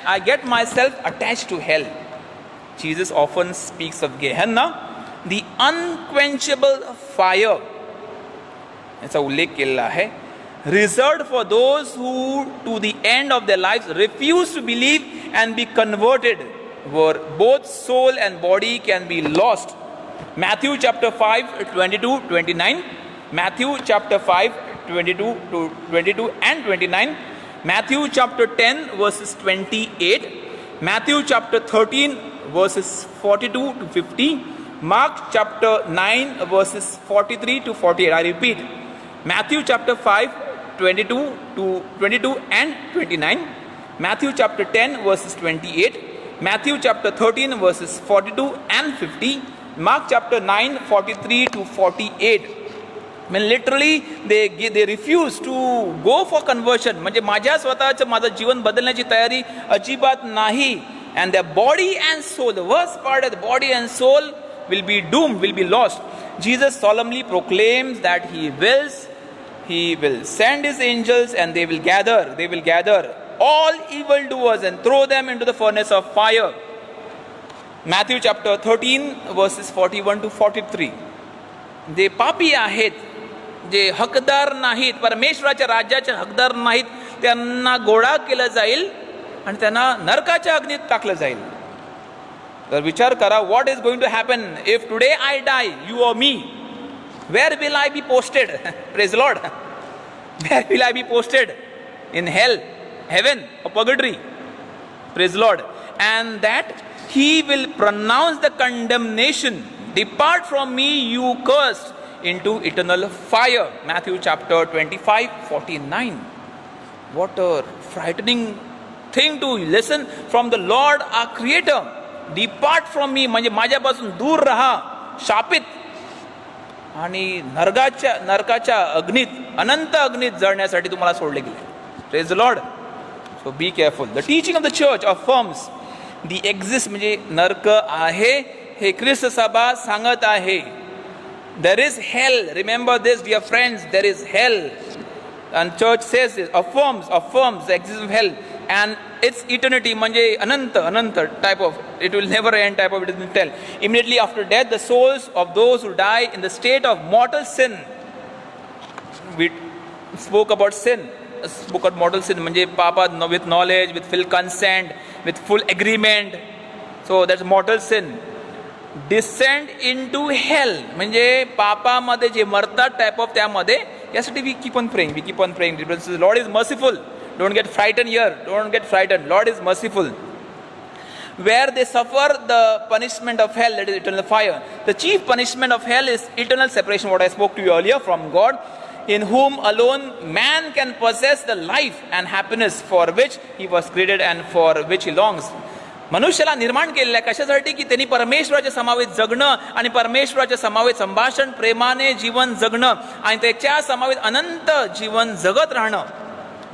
to hell. Jesus often speaks of Gehenna, the unquenchable fire. याचा उल्लेख केलेला आहे. Reserved for those who to the end of their lives refuse to believe and be converted, where both soul and body can be lost. Matthew chapter 5, 22-29. Matthew chapter 5, 22 and 29. Matthew chapter 10 verses 28. Matthew chapter 13 verses 42 to 50. Mark chapter 9 verses 43 to 48. I repeat, Matthew chapter 5, 22 and 29. Matthew chapter 10 verses 28. Matthew chapter 13 verses 42 and 50. Mark chapter 9, 43 to 48. I mean, literally they refuse to go for conversion. म्हणजे माझं जीवन बदलण्याची तयारी अजिबात नाही. And their body and soul, the worst part of the body and soul, will be doomed, will be lost. Jesus solemnly proclaims that He will send His angels and they will gather all evildoers and throw them into the furnace of fire. Matthew chapter 13 verses 41 to 43. जे पापी आहेत, जे हकदार नाहीत, परमेश्वराच्या राज्याचे हकदार नाहीत, त्यांना गोळा केलं जाईल आणि त्यांना नरकाच्या अग्नीत टाकलं जाईल. तर विचार करा, what is going to happen if today I die, you or me? Where will I be posted? Praise the Lord. Where will I be posted? In hell, heaven, or purgatory? Praise the Lord. And that He will pronounce the condemnation. Depart from me, you cursed, into eternal fire. Matthew chapter 25, 49. What a frightening thing to listen from the Lord our Creator. Depart from me, म्हणजे माझ्यापासून दूर राहा, शापित. आणि नरकाच्या अग्नीत, अनंत अग्नीत जळण्यासाठी तुम्हाला सोडले गेले. Praise the Lord. So be careful. The teaching of the church affirms the exist, म्हणजे नरक आहे हे ख्रिस्त सभा सांगत आहे. There is hell. Remember this, dear friends. There is hell. And church says this, affirms the existence of hell and its eternity. म्हणजे अनंत type of, it will never end type of, it is tell. Immediately after death, the souls of those who die in the state of mortal sin. We spoke about sin. Spoke about mortal sin. म्हणजे पापात with knowledge, with full consent, with full agreement. So that's mortal sin. Descend into hell, म्हणजे पापामध्ये जे मरतात type of, त्यामध्ये. यासाठी we keep on praying. The Lord is merciful. Don't get frightened here. Don't get frightened. Lord is merciful. Where they suffer the punishment of hell, that is eternal fire. The chief punishment of hell is eternal separation, what I spoke to you earlier, from God, in whom alone man can possess the life and happiness for which he was created and for which he longs. मनुष्याला निर्माण केलेलं आहे कशासाठी, की त्यांनी परमेश्वराच्या समावेत जगणं आणि परमेश्वराच्या समावेत संभाषण, प्रेमाने जीवन जगणं आणि त्याच्या समावेत अनंत जीवन जगत राहणं.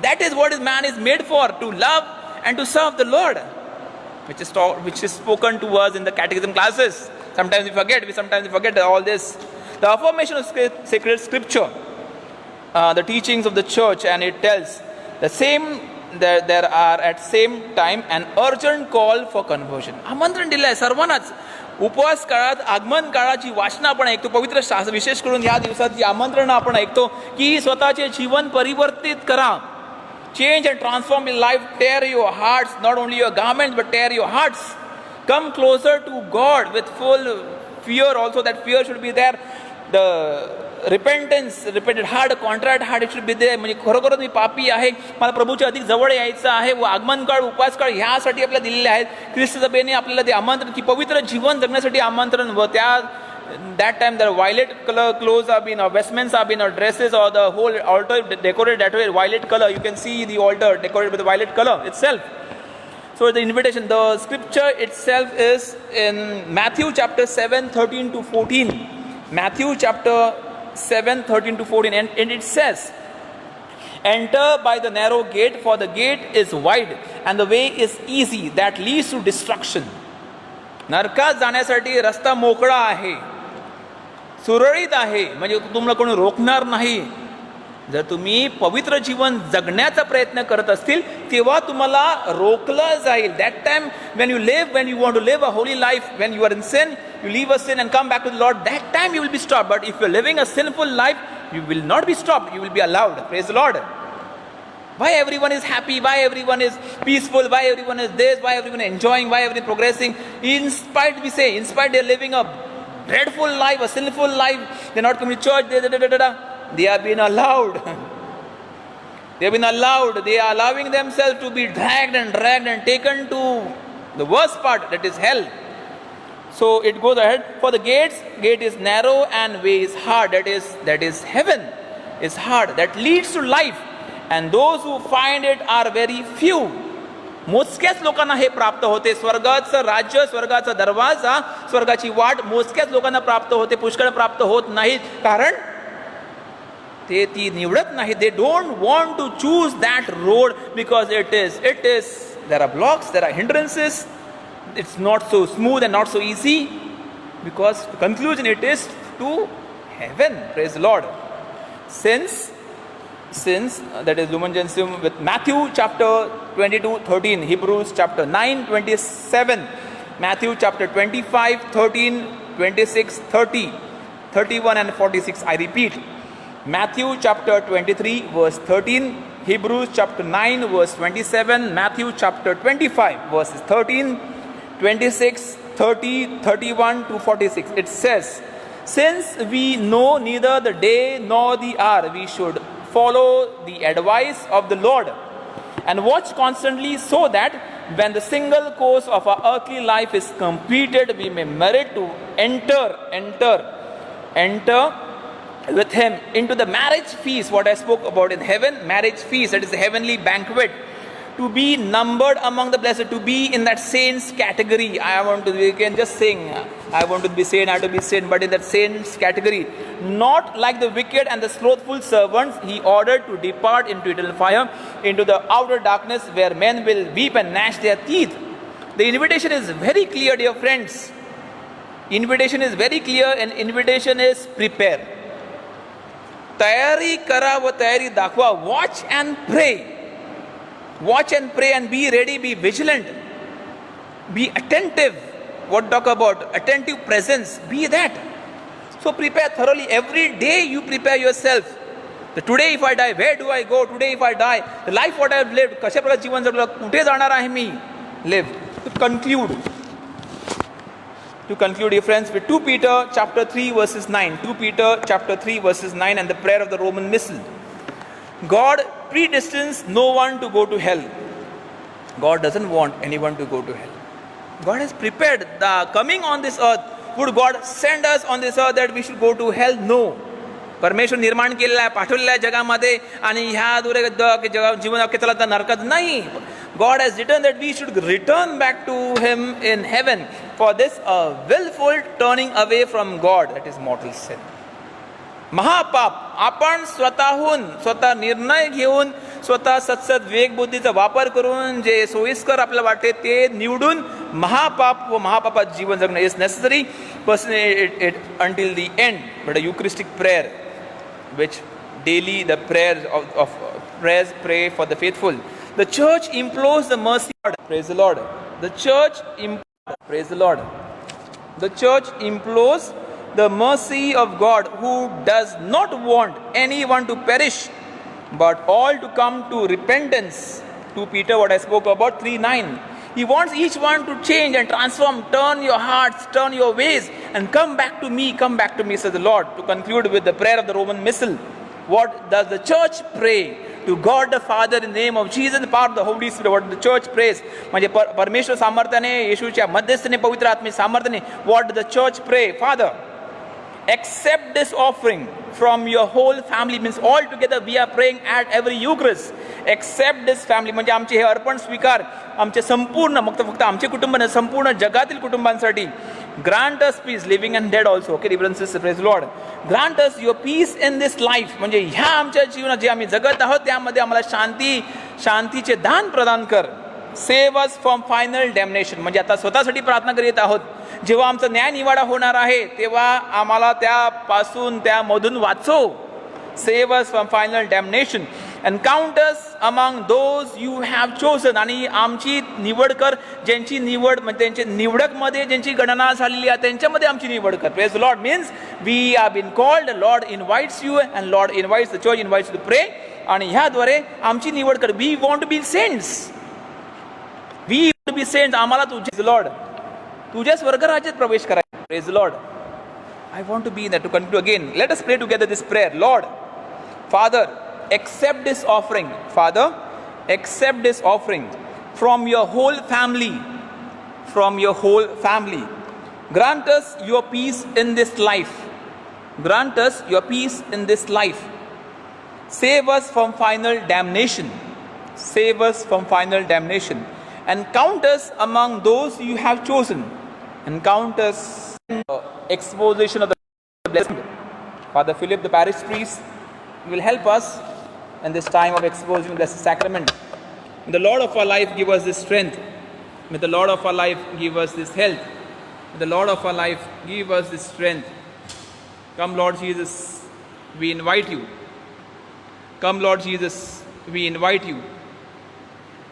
That is what man is made for, to love and to serve the Lord, which is spoken to us in the catechism classes. Sometimes we forget all this. The affirmation of sacred scripture, the teachings of the church, and it tells the same. There are at same time an urgent call for conversion. आमंत्रण दिलं आहे सर्वांनाच. उपवास काळात, आगमन काळाची वाचना आपण ऐकतो, पवित्र शास्त्र, विशेष करून या दिवसाची आमंत्रण आपण ऐकतो की स्वतःचे जीवन परिवर्तित करा. Change and transform your life. Tear your hearts, not only your garments, but tear your hearts. Come closer to God with full fear. Also, that fear should be there. The repented heart, contract heart it should be there. म्हणजे खरोखरच मी पापी आहे, मला प्रभूच्या अधिक जवळ यायचं आहे व आगमन काळ, उपास काळ ह्यासाठी आपल्याला दिलेले आहेत. ख्रिस्त सभेने आपल्याला ते आमंत्रण की पवित्र जीवन जगण्यासाठी आमंत्रण, व त्या that time the violet color clothes have been, or vestments have been, or dresses, or the whole altar decorated that way, violet color. You can see the altar decorated with the violet color itself. So the invitation, the scripture itself is in Matthew chapter 7, 13 to 14. Matthew chapter 7, 13 to 14, and it says, enter by the narrow gate, for the gate is wide and the way is easy that leads to destruction. नरकात जाण्यासाठी रस्ता मोकळा आहे, सुरळीत आहे, म्हणजे तुम्हाला कोणी रोखणार नाही. जर तुम्ही पवित्र जीवन जगण्याचा प्रयत्न करत असतील तेव्हा तुम्हाला रोखलं जाईल. That time when you want to live a holy life, when you are in sin, you live a sin and come back to the Lord, that time you will be stop. But if you are living a sinful life, you will not be stop, you will be allowed. Praise the Lord. Why everyone is happy? Why everyone is peaceful? Why everyone is this? Why everyone is enjoying? Why everyone is progressing? In spite they are living a dreadful life, a sinful life. They are not coming to church. They have been allowed. They have been allowed. They are allowing themselves to be dragged and taken to the worst part, that is hell. So it goes ahead. For the gate is narrow and way is hard. That is heaven is hard. That leads to life. And those who find it are very few. मोजक्याच लोकांना हे प्राप्त होते. स्वर्गाचं राज्य, स्वर्गाचा दरवाजा, स्वर्गाची वाट मोजक्याच लोकांना प्राप्त होते, पुष्कळ प्राप्त होत नाहीत. कारण ते ती निवडत नाही. They don't want to choose that road because it is there are blocks, there are hindrances. It's not so smooth and not so easy, because the conclusion it is to heaven. Praise the Lord. Since that is Lumen Gentium with Matthew chapter 22, 13, Hebrews chapter 9, 27, Matthew chapter 25, 13, 26, 30, 31 and 46. I repeat, Matthew chapter 23 verse 13, Hebrews chapter 9 verse 27, Matthew chapter 25 verses 13, 26, 30, 31 to 46. It says, since we know neither the day nor the hour, we should follow the advice of the Lord and watch constantly, so that when the single course of our earthly life is completed, we may merit to enter with him into the marriage feast, what I spoke about in heaven, marriage feast, that is the heavenly banquet, to be numbered among the blessed, to be in that saints category. We can just sing, I want to be saint, I have to be saint, but in that saints category. Not like the wicked and the slothful servants, he ordered to depart into eternal fire, into the outer darkness, where men will weep and gnash their teeth. The invitation is very clear, dear friends. Invitation is very clear, and invitation is prepare. तयारी करा व तयारी दाखवा. Watch and pray. Watch and pray and be ready, be vigilant, be attentive. What talk about? Attentive presence, be that. So prepare thoroughly. Every day you prepare yourself. Today if I die, where do I go? Today if I die, the life what I have lived, कशा प्रकार जीवन जगलं, कुठे जाणार आहे मी, live. To conclude, dear friends, with 2 Peter chapter 3 verses 9. 2 Peter chapter 3 verses 9 and the prayer of the Roman Missal. God predestines no one to go to hell. God doesn't want anyone to go to hell. God has prepared the coming on this earth. Would God send us on this earth that we should go to hell? No. परमेश्वर निर्माण केलेला आहे, पाठवलेला आहे जगामध्ये, आणि ह्या जीवन चला नरकात नाही. God has written that we should return back to him in heaven. For this a willful turning away from God, that is mortal sin. महापाप आपण स्वतः निर्णय घेऊन, स्वतः सत्सद विवेक बुद्धीचा वापर करून जे सोयीस्कर आपल्याला वाटते ते निवडून महापाप व महापापात जीवन जगणं is necessary it until the end. But a Eucharistic prayer, which daily the prayers of prayers pray for the faithful. The church implores the mercy of God. Praise the Lord. The church implores the mercy of God, who does not want anyone to perish, but all to come to repentance. 2 Peter, what I spoke about, 3:9. He wants each one to change and transform, turn your hearts, turn your ways, and come back to me, says the Lord. To conclude with the prayer of the Roman Missal, what does the church pray? To God the Father in the name of Jesus and the power of the Holy Spirit. What the church prays, म्हणजे परमेश्वर सामर्थ्याने, येशूच्या मध्यस्थाने, पवित्र आत्म्याच्या सामर्थ्याने, what does the church pray? Father, accept this offering from your whole family. Means all together we are praying at every Eucharist. Accept this family, म्हणजे आमचे हे अर्पण स्वीकार, आमचे संपूर्ण, फक्त आमचे कुटुंब नाही, संपूर्ण जगातील कुटुंबांसाठी. Grant us peace, living and dead also. Okay, brothers and sisters, praise the Lord. Grant us your peace in this life. म्हणजे ह्या आमच्या जीवनात जे आम्ही जगत आहोत त्यामध्ये आम्हाला शांतीचे दान प्रदान कर. Save us from final damnation. म्हणजे आता स्वतःसाठी प्रार्थना करीत आहोत. जेव्हा आमचा न्याय निवाडा होणार आहे तेव्हा आम्हाला त्यामधून वाचव. Save us from final damnation and count us among those you have chosen. आणि आमची निवड कर, ज्यांची निवड म्हणजे त्यांच्या निवडकमध्ये ज्यांची गणना झालेली आहे त्यांच्यामध्ये आमची निवड कर. Praise the Lord means we have been called. The Lord invites you and Lord invites the church, invites you to pray. आणि ह्याद्वारे आमची निवड कर. We want to be saints. We want to be saints. आम्हाला तुझे Lord तुझ्या स्वर्गराज्यात प्रवेश करायचा. Praise the Lord. I want to be there. To conclude again, let us pray together this prayer. Lord, Father, accept this offering. Father, accept this offering from your whole family. From your whole family. Grant us your peace in this life. Grant us your peace in this life. Save us from final damnation. Save us from final damnation. And count us among those you have chosen. And count us in the exposition of the blessing. Father Philip, the parish priest, will help us in this time of exposing the Blessed Sacrament. May the Lord of our life give us this strength. May the Lord of our life give us this health. May the Lord of our life give us this strength. Come, Lord Jesus, we invite you. Come, Lord Jesus, we invite you.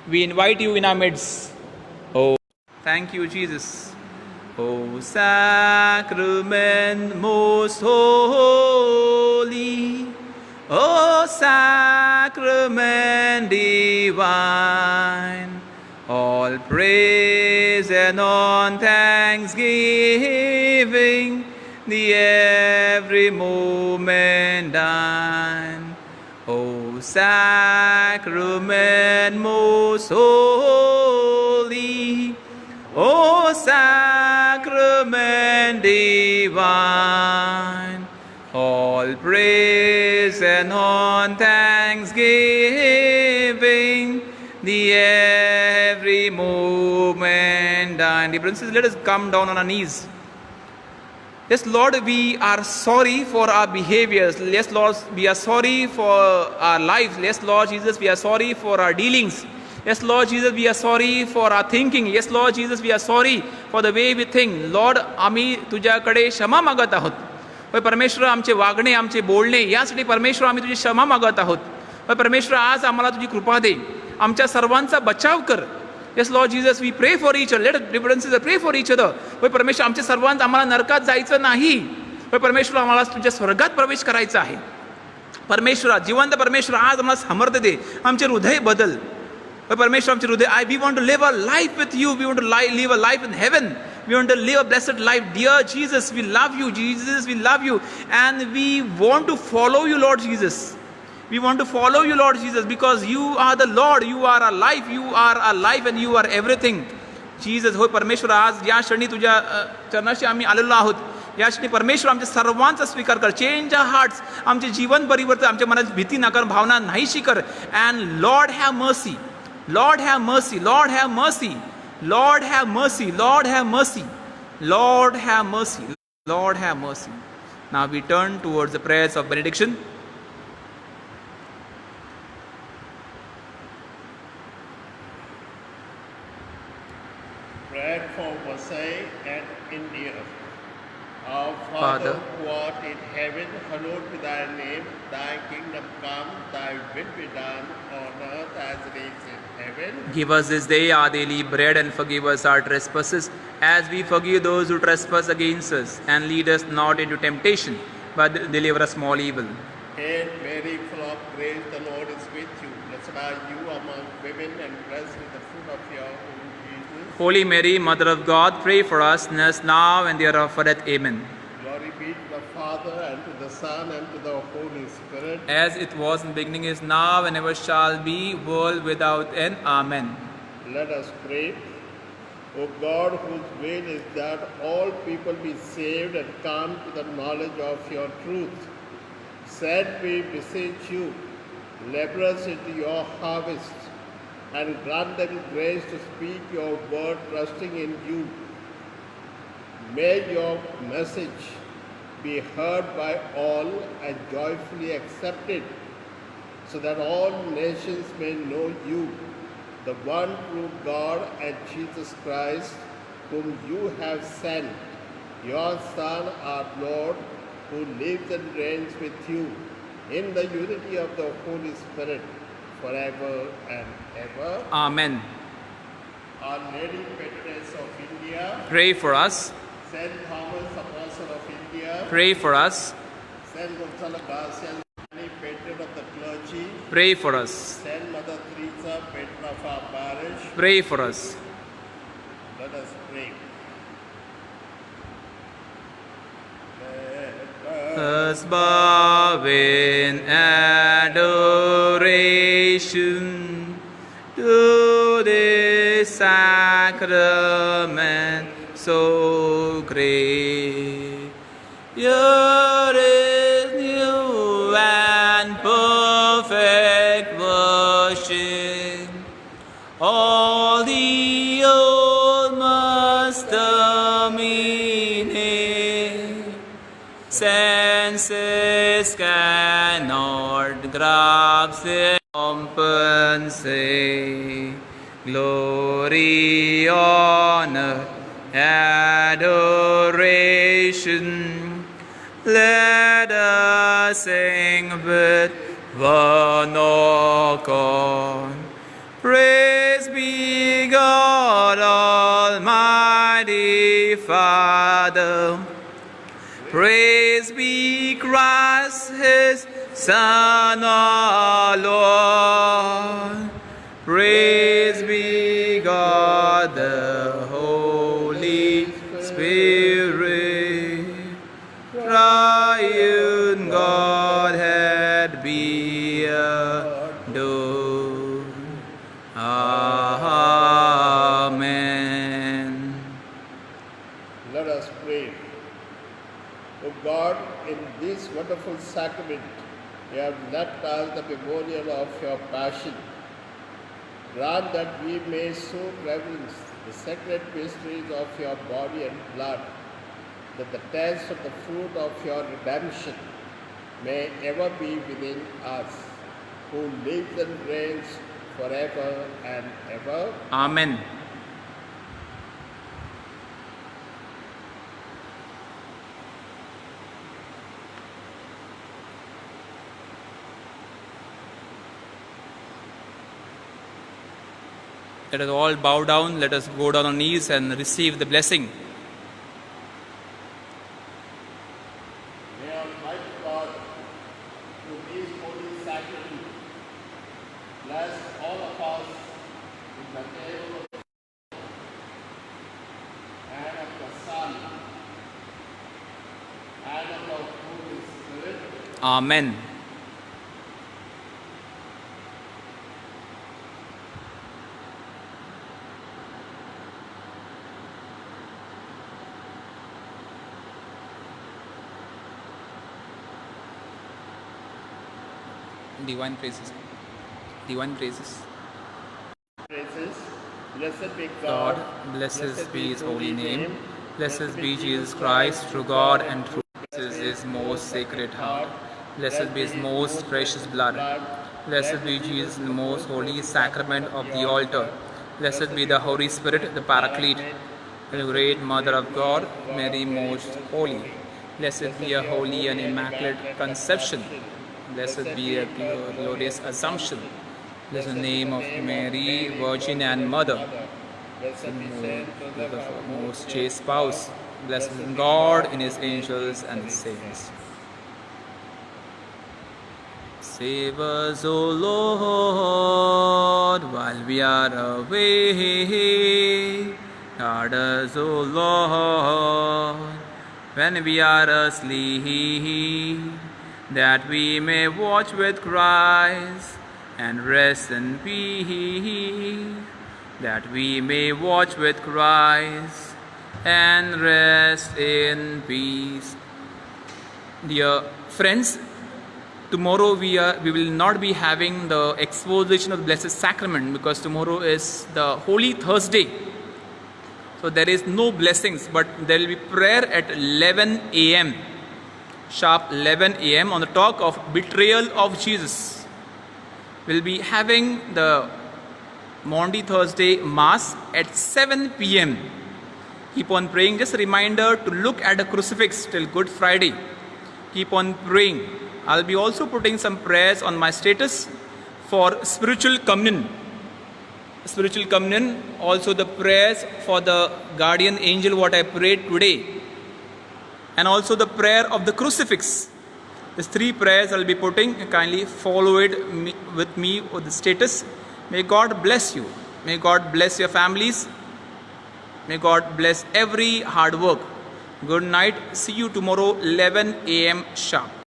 We invite you in our midst. Oh, thank you, Jesus. O sacrament most holy, O sacrament divine, all praise and on thanksgiving, the every moment thine. O sacrament most holy, O sacrament divine, all praise and on thanksgiving, the every moment thine. Dear brothers, let us come down on our knees. Yes, Lord, we are sorry for our behaviors. Yes, Lord, we are sorry for our lives. Yes, Lord Jesus, we are sorry for our dealings. Yes, Lord Jesus, we are sorry for our thinking. Yes, Lord Jesus, we are sorry for the way we think. Lord, आम्ही तुझ्याकडे क्षमा मागत आहोत. होय परमेश्वर, आमचे वागणे, आमचे बोलणे यासाठी परमेश्वर आम्ही तुझी क्षमा मागत आहोत. होय परमेश्वर, आज आम्हाला तुझी कृपा दे. आमच्या सर्वांचा बचाव कर. Yes, Lord Jesus, we pray for each other. Let us, brothers and sisters, pray for each other. होय परमेश्वर, आमच्या सर्वांना आम्हाला नरकात जायचं नाही. होय परमेश्वर, आम्हाला तुझ्या स्वर्गात प्रवेश करायचा आहे. परमेश्वर, जिवंत परमेश्वर, आज आम्हाला सामर्थ्य दे. आमचे हृदय बदल. परमेश्वर, आमचे हृदय, we want to live a life with you. We want to live a life in heaven. We want to live a blessed life. Dear Jesus, we love you. Jesus, we love you. And we want to follow you, Lord Jesus. We want to follow you, Lord Jesus, because you are the Lord. You are our life. You are our life and you are everything. Jesus, होय परमेश्वर, आज या क्षणी तुझ्या चरणाशी आम्ही आलेलो आहोत. या क्षणी परमेश्वर, आमच्या सर्वांचा स्वीकार कर. Change our hearts. आमचे जीवन परिवर्तन, आमच्या मनात भीती नकार, भावना नाहीशी कर. And Lord have mercy. Lord have mercy. Lord have mercy. Lord have mercy. Lord have mercy. Lord have mercy. Lord have mercy. Now we turn towards the prayers of benediction. Prayer for Marseille and India. Our Father, who art in heaven, hallowed be thy name. Thy kingdom come, thy will be done on earth as it is in heaven. Give us this day our daily bread, and forgive us our trespasses, as we forgive those who trespass against us. And lead us not into temptation, but deliver us from all evil. Hail Mary, full of grace, the Lord is with you. Blessed are you among women, and blessed is the fruit of your womb, Jesus. Holy Mary, Mother of God, pray for us sinners now and the hour of our death. Amen. Glory be to the Father, and to the Son, and to the Holy Spirit. As it was in the beginning, is now, and ever shall be, world without end. Amen. Let us pray. O God, whose will is that all people be saved and come to the knowledge of your truth, send, we beseech you, laborers into your harvest, and grant them grace to speak your word, trusting in you. May your message be heard by all and joyfully accepted, so that all nations may know you, the one true God, and Jesus Christ, whom you have sent, your Son, our Lord, who lives and reigns with you in the unity of the Holy Spirit, forever and ever. Amen. Our Lady Patroness of India, Pray for us. Saint Thomas, Apostle of India, Pray for us. Saint Gonzalo Garcia, patron of the clergy, Pray for us. Saint Mother Teresa, patron of our parish. Pray for us. Let us pray. Us bow in adoration to this sacrament so great. Here is new and perfect worship. All the old must terminate. Senses cannot grasp it, compensate. Glory, honor, adoration. Let us sing with one accord. Praise be God Almighty Father. Praise be Christ, His Son, our Lord. Praise be God, the Holy Spirit. Triune Godhead be adored. Amen. Let us pray. O God, in this wonderful sacrament, you have left us the memorial of your passion. Grant that we may so reverence the sacred mysteries of your body and blood, that the taste of the fruit of your redemption may ever be within us, who lives and reigns forever and ever. Amen. Let us all bow down. Let us go down on knees and receive the blessing. May Almighty God, through these holy sacraments, bless all of us in the name of the and of the Son and of the Holy Spirit. Amen. Divine praises. Divine praises. Praises. Blessed be God, God. blessed be His holy name. Blessed be Jesus Christ, true God and true. Blessed is His most sacred heart. Blessed be His most precious blood. Blessed be Jesus in the most holy sacrament of the altar. Blessed be the Holy Spirit, the Paraclete, the great Mother of God, Mary most holy. Blessed be a holy and immaculate conception. Blessed be a glorious Assumption. Blessed the name of Mary, Virgin and Mother. Blessed be Saint The most chaste spouse. Blessed is God in His angels and His saints. Save us, O Lord, while we are away. Guard us, O Lord, when we are asleep, that we may watch with Christ and rest in peace. That we may watch with Christ and rest in peace. Dear friends, tomorrow we will not be having the exposition of the Blessed Sacrament because tomorrow is the Holy Thursday. So there is no blessings, but there will be prayer at 11 a.m. Sharp 11 a.m. on the talk of betrayal of Jesus. We'll be having the Maundy Thursday Mass at 7 p.m. Keep on praying. Just a reminder to look at the crucifix till Good Friday. Keep on praying. I'll be also putting some prayers on my status for spiritual communion. Spiritual communion, also the prayers for the guardian angel what I prayed today. And also the prayer of the crucifix. These three prayers I'll be putting. Kindly follow it with me with the status. May God bless you. May God bless your families. May God bless every hard work. Good night. See you tomorrow 11 a.m. sharp.